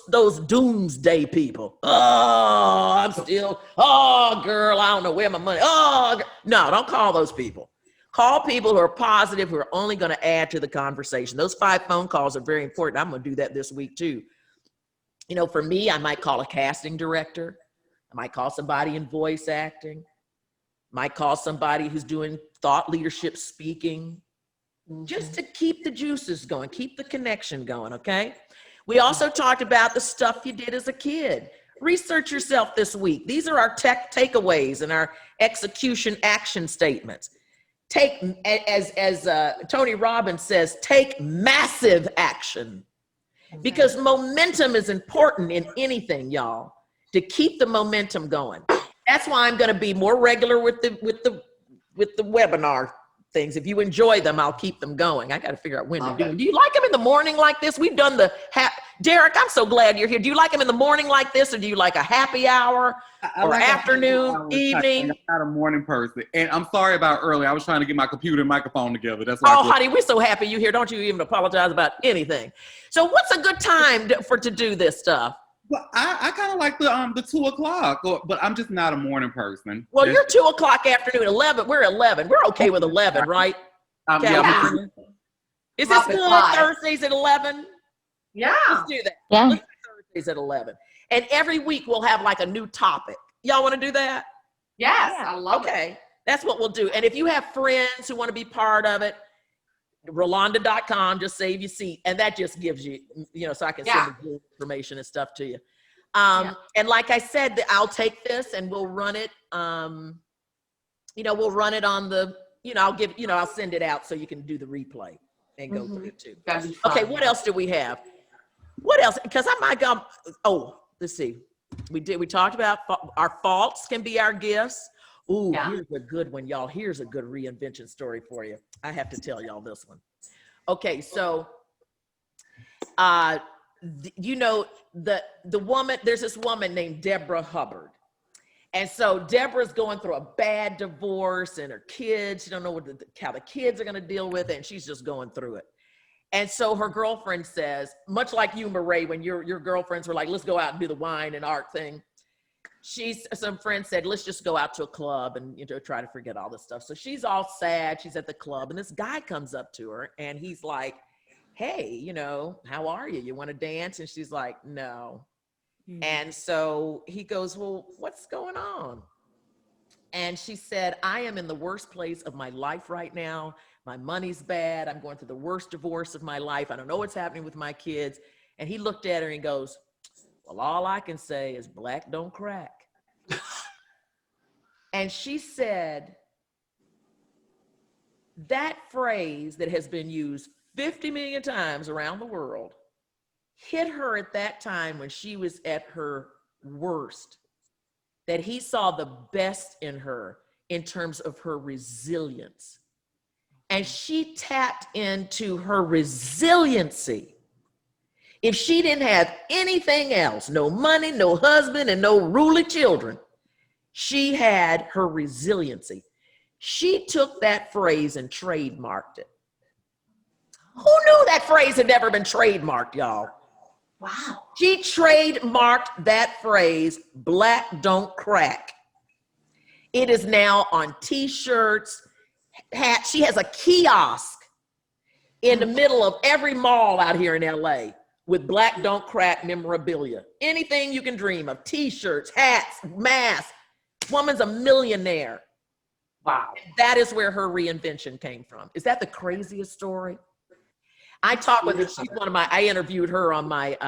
those doomsday people. Girl, I don't know where my money. No, don't call those people. Call people who are positive, who are only going to add to the conversation. Those 5 phone calls are very important. I'm going to do that this week too. For me, I might call a casting director. I might call somebody in voice acting. Might call somebody who's doing thought leadership speaking, just to keep the juices going, keep the connection going, okay? We also talked about the stuff you did as a kid. Research yourself this week. These are our takeaways and our execution action statements. Take, as Tony Robbins says, take massive action, because momentum is important in anything, y'all, to keep the momentum going. That's why I'm going to be more regular with the with the webinar things. If you enjoy them, I'll keep them going. I got to figure out when to do them. Do you like them in the morning like this? We've done the Derek, I'm so glad you're here. Do you like them in the morning like this, or do you like a happy hour or like afternoon, evening? I'm not a morning person. And I'm sorry about earlier. I was trying to get my computer and microphone together. That's why. Oh, honey, we're so happy you're here. Don't you even apologize about anything. So what's a good time to do this stuff? Well, I kind of like the 2 o'clock, but I'm just not a morning person. Well, you're 2 o'clock afternoon, 11. We're 11. We're okay with 11, right? Yeah. Is this good? Thursdays at 11? Yeah. Let's do that. Yeah. Let's do Thursdays at 11. And every week we'll have like a new topic. Y'all want to do that? Yes, I love it. Okay. That's what we'll do. And if you have friends who want to be part of it, Rolonda.com, just save your seat. And that just gives you, so I can send the information and stuff to you. And like I said, I'll take this and we'll run it. We'll run it on the, I'll send it out so you can do the replay and go through it too. Okay, what else do we have? What else? Because I might go, let's see. We talked about our faults can be our gifts. Ooh, here's a good one, y'all. Here's a good reinvention story for you. I have to tell y'all this one. Okay, so, the woman, there's this woman named Deborah Hubbard. And so Deborah's going through a bad divorce, and her kids, she don't know how the kids are going to deal with it, and she's just going through it. And so her girlfriend says, much like you, Marae, when your girlfriends were like, let's go out and do the wine and art thing. Some friend said, let's just go out to a club and try to forget all this stuff. So she's all sad. She's at the club, and this guy comes up to her, and he's like, hey, how are you? You want to dance? And she's like, no. And so he goes, well, what's going on? And she said, I am in the worst place of my life right now. My money's bad. I'm going through the worst divorce of my life. I don't know what's happening with my kids. And he looked at her and goes, well, all I can say is black don't crack. And she said, that phrase that has been used 50 million times around the world hit her at that time when she was at her worst, that he saw the best in her in terms of her resilience. And she tapped into her resiliency. If she didn't have anything else, no money, no husband, and no ruly children, she had her resiliency. She took that phrase and trademarked it. Who knew that phrase had never been trademarked, y'all? Wow. She trademarked that phrase, black don't crack. It is now on t-shirts, hats. She has a kiosk in the middle of every mall out here in LA with black don't crack memorabilia. Anything you can dream of, t-shirts, hats, masks. Woman's a millionaire. Wow. That is where her reinvention came from. Is that the craziest story? I talked with her. She's I interviewed her on my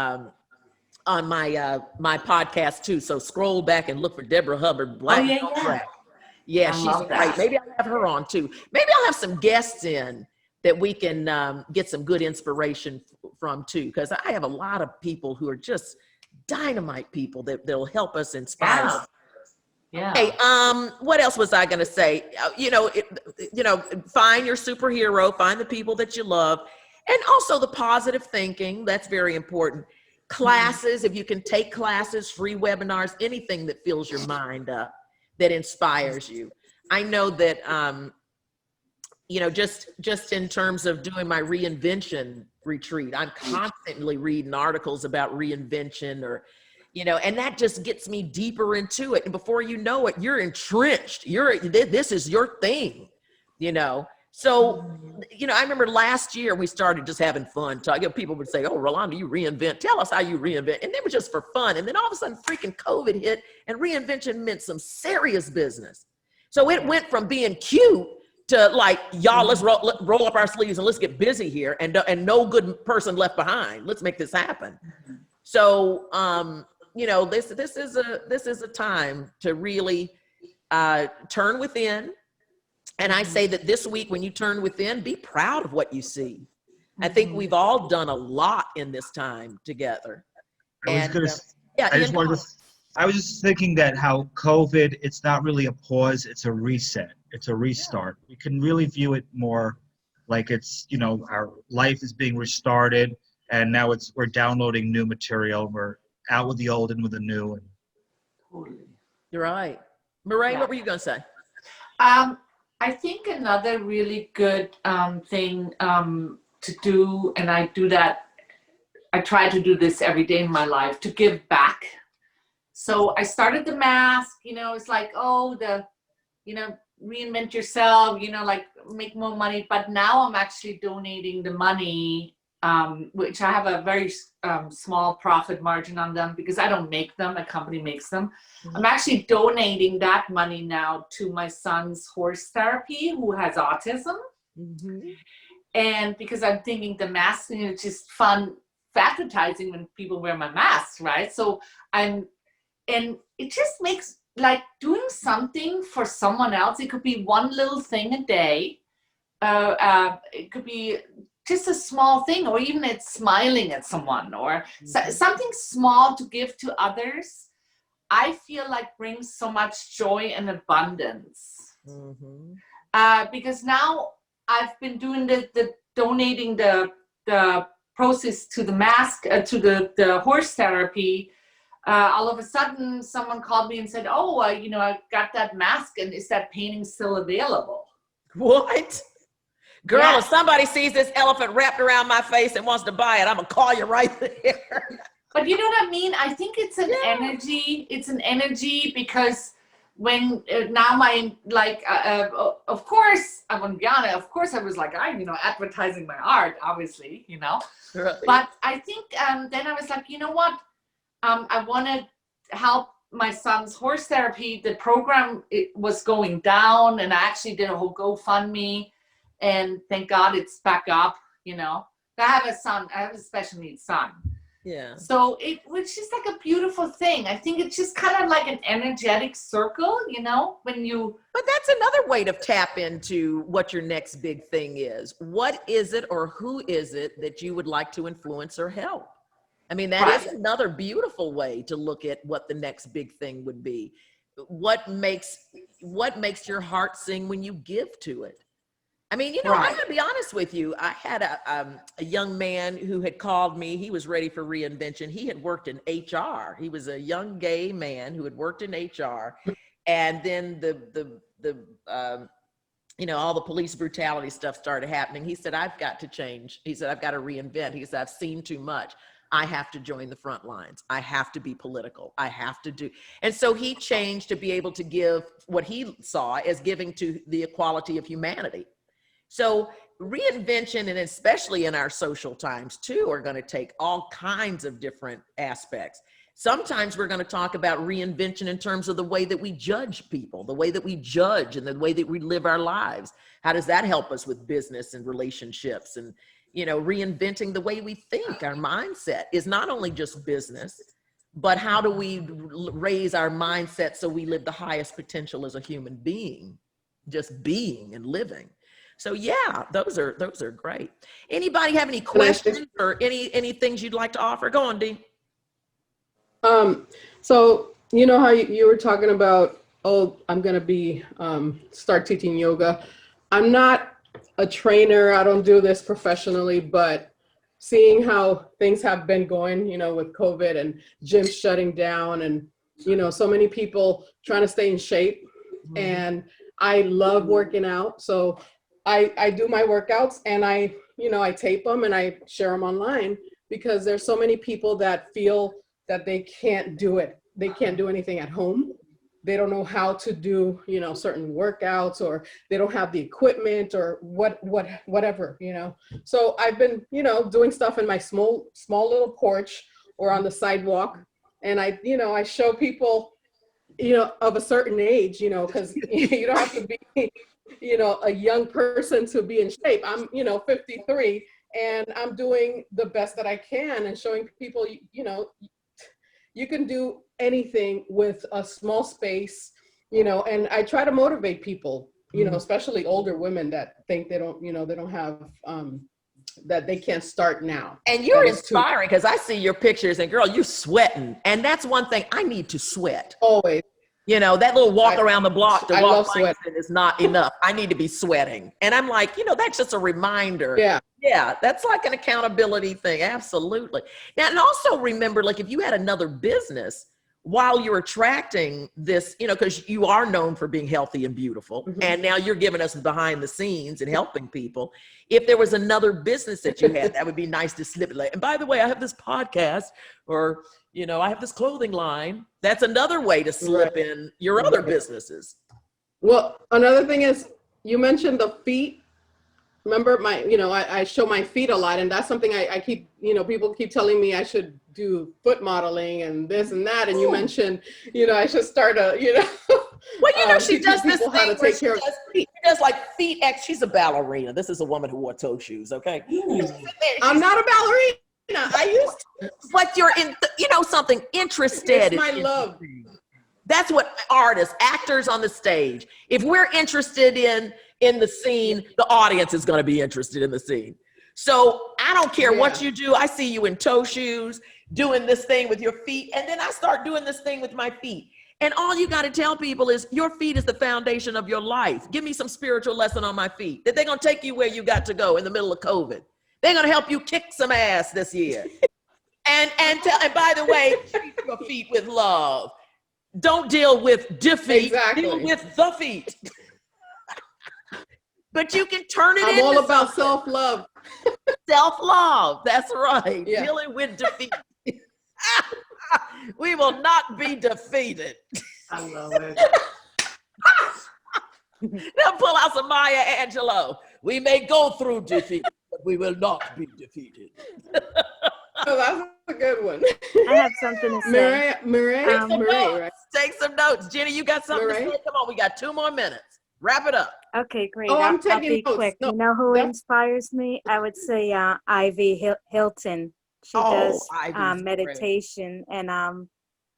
my podcast too. So scroll back and look for Deborah Hubbard. Black don't crack. Yeah, she's great. Maybe I'll have her on too. Maybe I'll have some guests in that we can get some good inspiration from too. Because I have a lot of people who are just dynamite people that'll help us inspire us. Yeah. Hey, what else was I going to say? Find your superhero, find the people that you love, and also the positive thinking. That's very important. Classes, if you can take classes, free webinars, anything that fills your mind up, that inspires you. I know that, just in terms of doing my reinvention retreat, I'm constantly reading articles about reinvention and that just gets me deeper into it. And before you know it, you're entrenched. This is your thing, So, I remember last year we started just having fun. People would say, oh, Rolonda, you reinvent. Tell us how you reinvent. And it was just for fun. And then all of a sudden freaking COVID hit and reinvention meant some serious business. So it went from being cute to like, y'all, let's roll up our sleeves and let's get busy here. And no good person left behind. Let's make this happen. So, this is a time to really turn within. And I say that this week, when you turn within, be proud of what you see. I think we've all done a lot in this time together. I was just thinking that how COVID, it's not really a pause, it's a reset. It's a restart. We can really view it more like it's, our life is being restarted, and now we're downloading new material. We're out with the old and with the new. Totally. You're right. Murray, Yeah. what were you going to say? I think another really good thing to do, and I do that, I try to do this every day in my life, to give back. So I started the mask, it's like, reinvent yourself, like make more money. But now I'm actually donating the money, which I have a very small profit margin on them because I don't make them, a company makes them. Mm-hmm. I'm actually donating that money now to my son's horse therapy who has autism. Mm-hmm. And because I'm thinking the mask thing is just fun for advertising when people wear my masks, right? So and it just makes like doing something for someone else. It could be one little thing a day. It could be just a small thing, or even it's smiling at someone, or something small to give to others. I feel like brings so much joy and abundance. Mm-hmm. Because now I've been doing the donating the process to the mask, to the horse therapy. All of a sudden, someone called me and said, I got that mask, and is that painting still available? What? Girl, Yeah. if somebody sees this elephant wrapped around my face and wants to buy it, I'm going to call you right there. But you know what I mean? I think it's an energy. It's an energy because when now of course, I'm going to be honest, of course I was like, advertising my art, obviously, Right. But I think then I was like, you know what? I want to help my son's horse therapy. The program, it was going down, and I actually did a whole GoFundMe, and thank God it's back up, I have a son, I have a special needs son. Yeah. So it was just like a beautiful thing. I think it's just kind of like an energetic circle, when you. But that's another way to tap into what your next big thing is. What is it, or who is it that you would like to influence or help? I mean, that is another beautiful way to look at what the next big thing would be. What makes your heart sing when you give to it? I mean, I'm going to be honest with you. I had a young man who had called me. He was ready for reinvention. He had worked in HR. He was a young gay man who had worked in HR. And then all the police brutality stuff started happening. He said, I've got to change. He said, I've got to reinvent. He said, I've seen too much. I have to join the front lines. I have to be political. I have to do. And so he changed to be able to give what he saw as giving to the equality of humanity. So reinvention, and especially in our social times too, are going to take all kinds of different aspects. Sometimes we're going to talk about reinvention in terms of the way that we judge people, the way that we judge, and the way that we live our lives. How does that help us with business and relationships? And, reinventing the way we think. Our mindset is not only just business, but how do we raise our mindset so we live the highest potential as a human being, just being and living. So yeah, those are great. Anybody have any questions or any things you'd like to offer? Go on, Dee. So you know how you were talking about, I'm going to be, start teaching yoga. I'm not a trainer. I don't do this professionally, but seeing how things have been going, with COVID and gyms shutting down and, so many people trying to stay in shape. Mm-hmm. And I love working out. So I do my workouts, and I tape them and I share them online, because there's so many people that feel that they can't do it. They can't do anything at home. They don't know how to do, certain workouts, or they don't have the equipment, or whatever, So I've been, doing stuff in my small little porch or on the sidewalk. And I show people, of a certain age, because you don't have to be, a young person to be in shape. I'm, 53, and I'm doing the best that I can, and showing people, you can do anything with a small space, and I try to motivate people, especially older women that think they don't, they don't have, that they can't start now. And you're inspiring, because I see your pictures, and girl, you're sweating. And that's one thing, I need to sweat. Always. You know, that little walk around the block to I walk love sweat. Langston is not enough. I need to be sweating. And I'm like, you know, that's just a reminder. Yeah. Yeah, that's like an accountability thing. Absolutely. Now, and also remember, like if you had another business while you're attracting this, you know, because you are known for being healthy and beautiful, and now you're giving us behind the scenes and helping people. If there was another business that you had, that would be nice to slip it. Like, and by the way, I have this podcast, or, you know, I have this clothing line. That's another way to slip in your other businesses. Well, another thing is, you mentioned the feet. Remember I show my feet a lot, and that's something I keep, people keep telling me I should do foot modeling and this and that. And you mentioned, I should start Well, she does this thing how to where take care of she does like feet X. She's a ballerina. This is a woman who wore toe shoes. Okay. I'm not a ballerina. I used to. But you're in, something interested. It's my love. That's what artists, actors on the stage. If we're interested in the scene, the audience is going to be interested in the scene. So I don't care what you do. I see you in toe shoes doing this thing with your feet, and then I start doing this thing with my feet. And all you got to tell people is your feet is the foundation of your life. Give me some spiritual lesson on my feet. That they're going to take you where you got to go in the middle of COVID. They're going to help you kick some ass this year. And by the way, treat your feet with love. Don't deal with defeat. Exactly. Deal with the feet. But you can turn it into I'm all about something. self-love. Self-love. That's right. Yeah. Dealing with defeat. We will not be defeated. I love it. Now pull out some Maya Angelou. We may go through defeat, but we will not be defeated. Oh, that's a good one. I have something to say. Murray, right? Take some notes. Jenny, you got something to say? Come on, we got 2 more minutes. Wrap it up. Okay, great. Oh, I'm I'll taking be notes. quick. No, You know who that's- inspires me? I would say Ivy Hilton. She does Ivy's meditation, and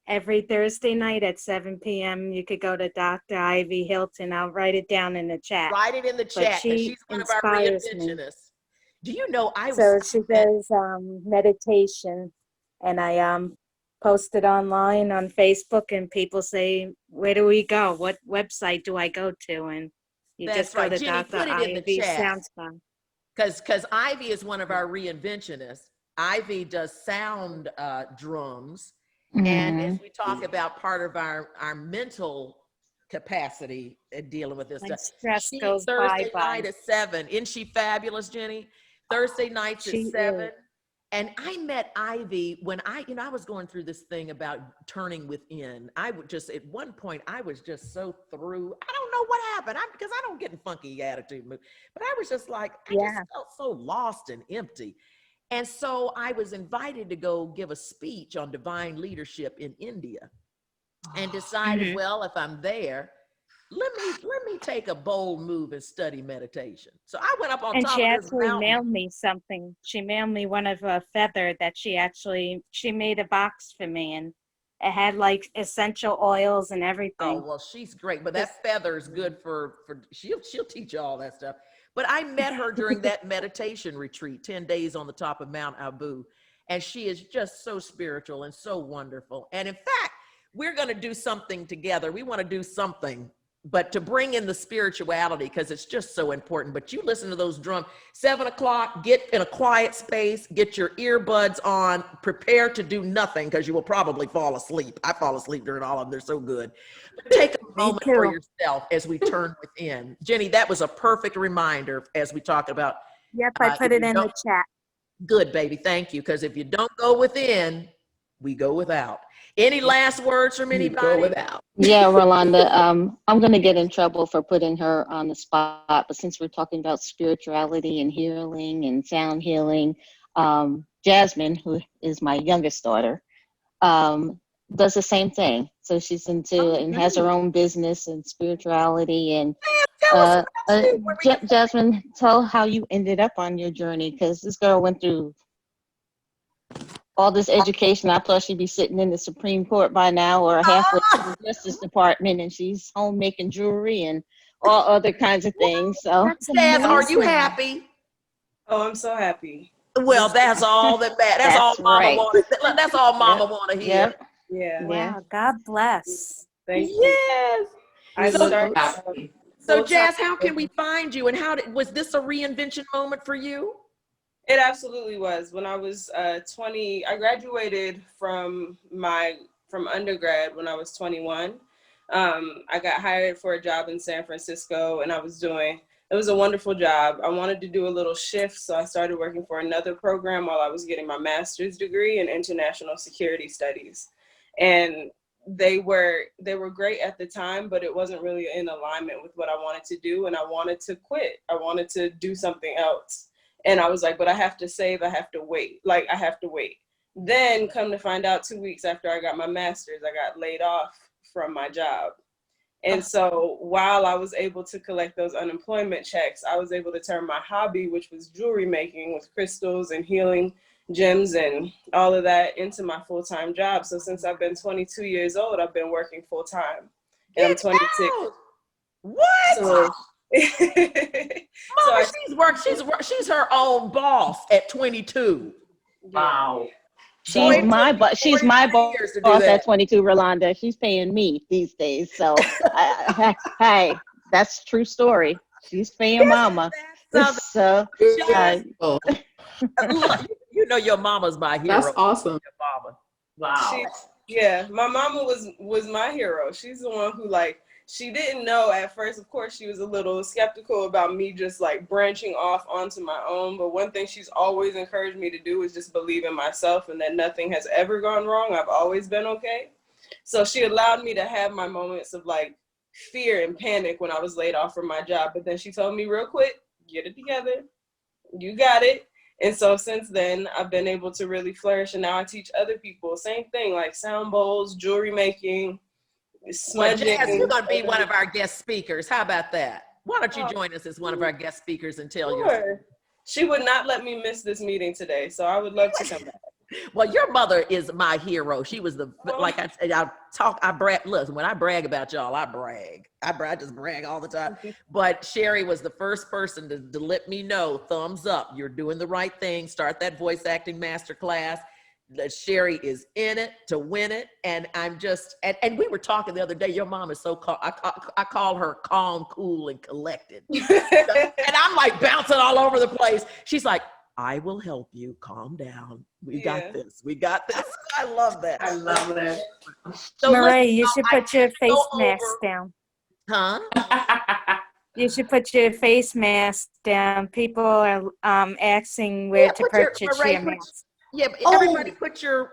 every Thursday night at 7 p.m. you could go to Dr. Ivy Hilton. I'll write it down in the chat. Write it in the chat, 'cause she she's one of our inspires me. reinventionists. Do you know So she does meditation, and I post it online on Facebook, and people say, where do we go? What website do I go to? And you That's just go right. to Jenny, Dr. put it in the Ivy chat. Sound Spa. Because Ivy is one of our reinventionists. Ivy does sound drums. And as we talk about part of our mental capacity in dealing with this When stuff, stress she, goes Thursday bye-bye. night at 7. Isn't she fabulous, Jenny? Thursday nights She at 7. is. And I met Ivy when I was going through this thing about turning within. I would just, at one point, I was just so through. I don't know what happened. Because I don't get in funky attitude mood. But I was just like, I just felt so lost and empty. And so I was invited to go give a speech on divine leadership in India, and decided, well, if I'm there, let me take a bold move and study meditation. So I went up on And top she of this actually mountain. mailed me something. She mailed me one of a feather that she made a box for me, and it had like essential oils and everything. Oh, well, she's great, but that feather is good for she'll teach you all that stuff. But I met her during that meditation retreat, 10 days on the top of Mount Abu, and she is just so spiritual and so wonderful. And in fact, we're going to do something together. We want to do something, but to bring in the spirituality, because it's just so important. But you listen to those drums, 7 o'clock, get in a quiet space, get your earbuds on, prepare to do nothing, because you will probably fall asleep. I fall asleep during all of them. They're so good. But take a moment for yourself as we turn within. Jenny, that was a perfect reminder as we talk about. Yep, I put it in the chat. Good, baby. Thank you. Because if you don't go within, we go without. Any last words from anybody? Go without. Yeah, Rolonda, I'm going to get in trouble for putting her on the spot, but since we're talking about spirituality and healing and sound healing, Jasmine, who is my youngest daughter, does the same thing. So she's into and has her own business and spirituality. And Jasmine, tell how you ended up on your journey, because this girl went through all this education. I thought she'd be sitting in the Supreme Court by now, or halfway to the Justice Department, and she's home making jewelry and all other kinds of things. So, Jazz, are you happy? Oh, I'm so happy. Well, that's all that matters. That's all Mama right. wanted. That's all Mama want to hear. yeah. Yeah. Wow, God bless. Thank you. Yes. I So- started. So full-time- Jazz, how can we find you, and was this a reinvention moment for you? It absolutely was. When I was 20, I graduated from undergrad when I was 21. I got hired for a job in San Francisco, and it was a wonderful job. I wanted to do a little shift, so I started working for another program while I was getting my master's degree in international security studies. And they were great at the time, but it wasn't really in alignment with what I wanted to do, and I wanted to quit. I wanted to do something else. And I was like, but I have to save, I have to wait. Like, I have to wait. Then come to find out 2 weeks after I got my master's, I got laid off from my job. And so while I was able to collect those unemployment checks, I was able to turn my hobby, which was jewelry making with crystals and healing gems and all of that, into my full-time job. So since I've been 22 years old, I've been working full-time. And I'm 26. Out! What? So, Mama, she's her own boss at 22. Wow. She's my boss. She's my 40 years to do boss that. at 22, Rolonda. She's paying me these days. So, hey, that's true story. She's paying mama. So, Oh, Look, you know your mama's my hero. that's awesome. Your mama. Wow. My mama was my hero. She's the one who, like, she didn't know at first. Of course, she was a little skeptical about me just like branching off onto my own. But one thing she's always encouraged me to do is just believe in myself, and that nothing has ever gone wrong. I've always been okay. So she allowed me to have my moments of like fear and panic when I was laid off from my job. But then she told me real quick, get it together. You got it. And so since then, I've been able to really flourish. And now I teach other people, same thing, like sound bowls, jewelry making, Well, smudging. Jazz, you're going to be one of our guest speakers. How about that? Why don't you join us as one of our guest speakers and tell your Sure. She would not let me miss this meeting today, so I would love to come back. Well, your mother is my hero. She was like I said, I brag. Listen, when I brag about y'all, I brag. I just brag all the time. But Sherry was the first person to let me know, thumbs up, you're doing the right thing. Start that voice acting masterclass. Sherry is in it to win it. And I'm just, and we were talking the other day, your mom is so calm. I call her calm, cool, and collected. And I'm like bouncing all over the place. She's like, I will help you. Calm down. We got this. We got this. I love that. I love it. So Marie, listen, you should put your face go mask over- down. Huh? You should put your face mask down. People are asking where to purchase your mask. Yeah, but everybody put your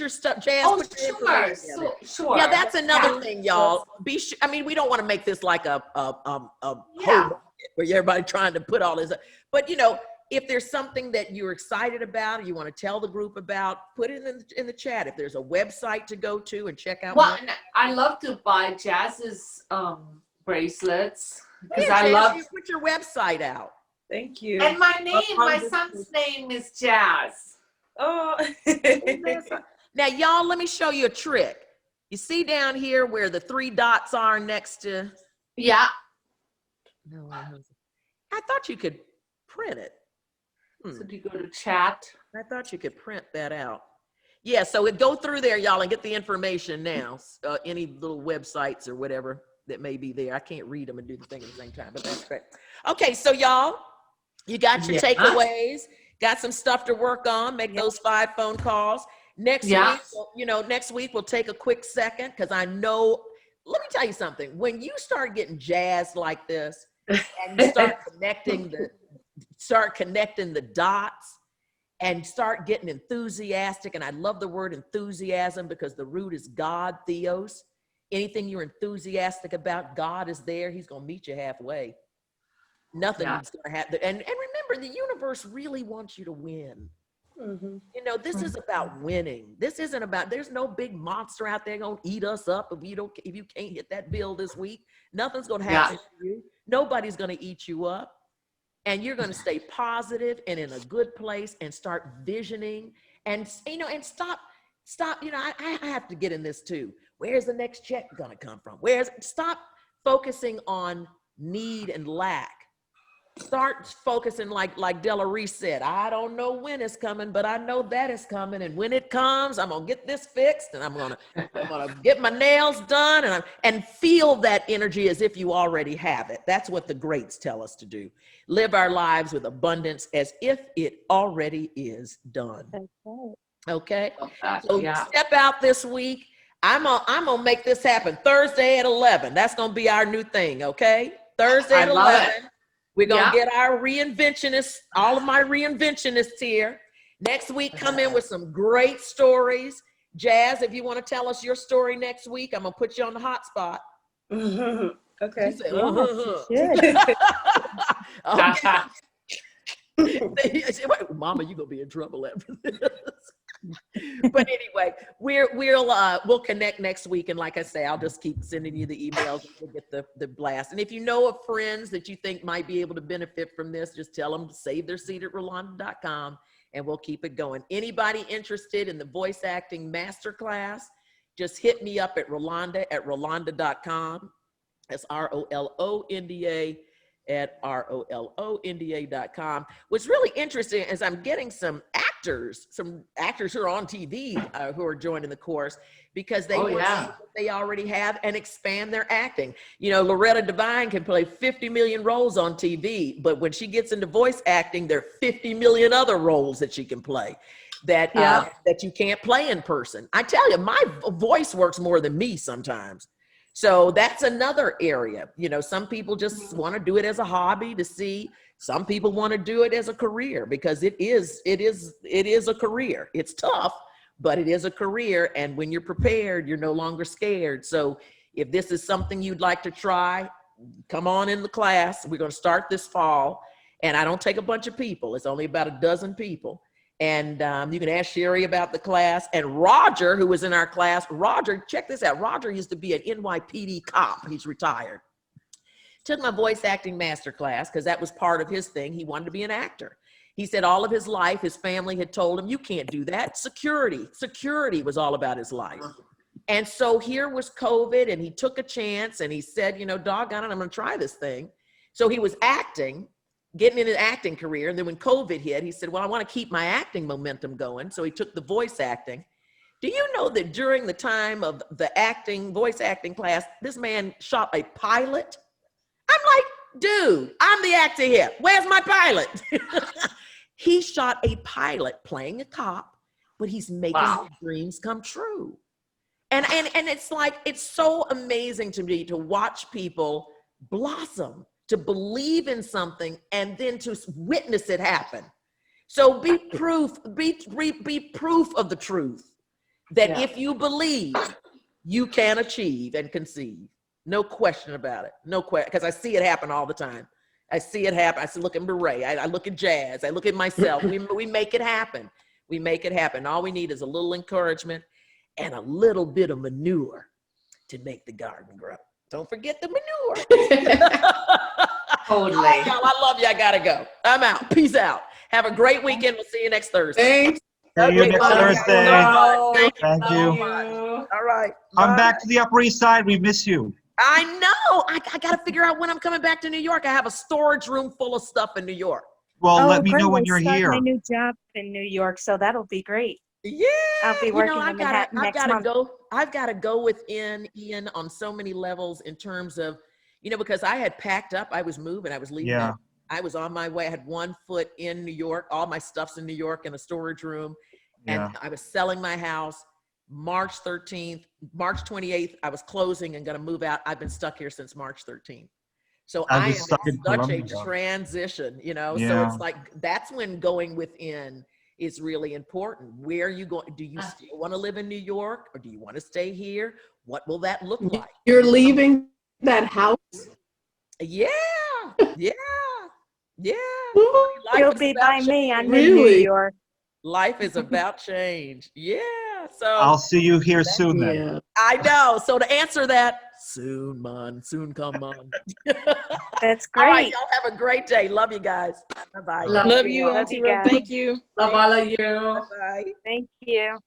stuff, Jazz. Oh, put your sure, information in it. sure. Yeah, that's another thing, y'all. Be sure. I mean, we don't want to make this like a whole market where everybody trying to put all this. But you know, if there's something that you're excited about, you want to tell the group about, put it in the chat. If there's a website to go to and check out. Well, I love to buy Jazz's bracelets because Yeah, I Jazz, love. you put your website out. Thank you. And my son's name is Jazz. Oh. Now, y'all, let me show you a trick. You see down here where the 3 dots are next to. Yeah. No, I thought you could print it. So do you go to chat? I thought you could print that out. Yeah, so go through there, y'all, and get the information now. Any little websites or whatever that may be there. I can't read them and do the thing at the same time, but that's great. Okay, so y'all, you got your takeaways, got some stuff to work on, make those 5 phone calls. Next week, we'll take a quick second because I know, let me tell you something. When you start getting jazzed like this and start connecting the dots and start getting enthusiastic, and I love the word enthusiasm because the root is God, theos. Anything you're enthusiastic about, God is there. He's going to meet you halfway. Nothing is going to happen. And remember, the universe really wants you to win. Mm-hmm. You know, this is about winning. This isn't about, there's no big monster out there going to eat us up if you can't hit that bill this week. Nothing's going to happen to you. Nobody's going to eat you up. And you're going to stay positive and in a good place and start visioning and, you know, and stop, you know, I have to get in this too. Where's the next check going to come from? Stop focusing on need and lack Start focusing like Della Reese said, I don't know when it's coming, but I know that it's coming. And when it comes, I'm gonna get this fixed and I'm gonna get my nails done and feel that energy as if you already have it. That's what the greats tell us to do. Live our lives with abundance as if it already is done. Okay. So step out this week. I'm gonna make this happen Thursday at 11. That's gonna be our new thing. Okay. Thursday at 11. We're going to get our reinventionists, all of my reinventionists here. Next week, come in with some great stories. Jazz, if you want to tell us your story next week, I'm going to put you on the hot spot. Okay. Said, Mama, you're going to be in trouble after this. But anyway, we'll connect next week, and like I say, I'll just keep sending you the emails and we'll get the blast. And if you know of friends that you think might be able to benefit from this, just tell them to save their seat at Rolonda.com, and we'll keep it going. Anybody interested in the voice acting masterclass, just hit me up at Rolonda@Rolonda.com. That's ROLONDA at ROLONDA.com. What's really interesting is I'm getting some actors who are on TV who are joining the course because they want to see what they already have and expand their acting. You know, Loretta Devine can play 50 million roles on TV, but when she gets into voice acting, there are 50 million other roles that she can play that you can't play in person. I tell you, my voice works more than me sometimes. So that's another area. You know, some people just want to do it as a hobby to see. Some people want to do it as a career because it is a career. It's tough, but it is a career. And when you're prepared, you're no longer scared. So if this is something you'd like to try, come on in the class. We're going to start this fall. And I don't take a bunch of people. It's only about a dozen people. And you can ask Sherry about the class. And Roger, who was in our class, Roger, check this out. Roger used to be an NYPD cop. He's retired. Took my voice acting master class because that was part of his thing. He wanted to be an actor. He said all of his life, his family had told him, you can't do that. Security was all about his life. And so here was COVID, and he took a chance and he said, you know, doggone it, I'm going to try this thing. So he was acting, getting in an acting career. And then when COVID hit, he said, well, I want to keep my acting momentum going. So he took the voice acting. Do you know that during the time of the voice acting class, this man shot a pilot? I'm like, dude, I'm the actor here. Where's my pilot? He shot a pilot playing a cop, but he's making his dreams come true. And it's like, it's so amazing to me to watch people blossom, to believe in something, and then to witness it happen. So be proof of the truth that if you believe, you can achieve and conceive. No question about it. No question, because I see it happen all the time. I see it happen. I see, look at Beret. I look at Jazz. I look at myself. We make it happen. We make it happen. All we need is a little encouragement and a little bit of manure to make the garden grow. Don't forget the manure. Totally. All right, y'all, I love you. I gotta go. I'm out. Peace out. Have a great weekend. We'll see you next Thursday. Thanks. See you next Thursday. Thank you. All right. Come Bye. back to the Upper East Side. We miss you. I know. I got to figure out when I'm coming back to New York. I have a storage room full of stuff in New York. Well, let me great. know when I you're start here. my new job in New York, so that'll be great. Yeah. I'll be working in Manhattan next month. I've got to go with Ian on so many levels in terms of, you know, because I had packed up. I was moving. I was leaving. Yeah. I was on my way. I had one foot in New York. All my stuff's in New York in a storage room. And I was selling my house. March 13th, March 28th, I was closing and going to move out. I've been stuck here since March 13th. So I am stuck in such a Columbia. transition, you know? Yeah. So it's like, that's when going within is really important. Where are you going? Do you still want to live in New York, or do you want to stay here? What will that look like? You're leaving that house? Yeah. Yeah. Yeah. You'll be by me. I'm in New Really? York. Life is about change. Yeah. So I'll see you here soon then. Yeah. I know. So to answer that, soon, man. Soon come on. That's All right, great. y'all have a great day. Love you guys. Bye-bye. Love Love you, Love Auntie you Ro. guys. Thank you. Love all of you. Bye. Thank you.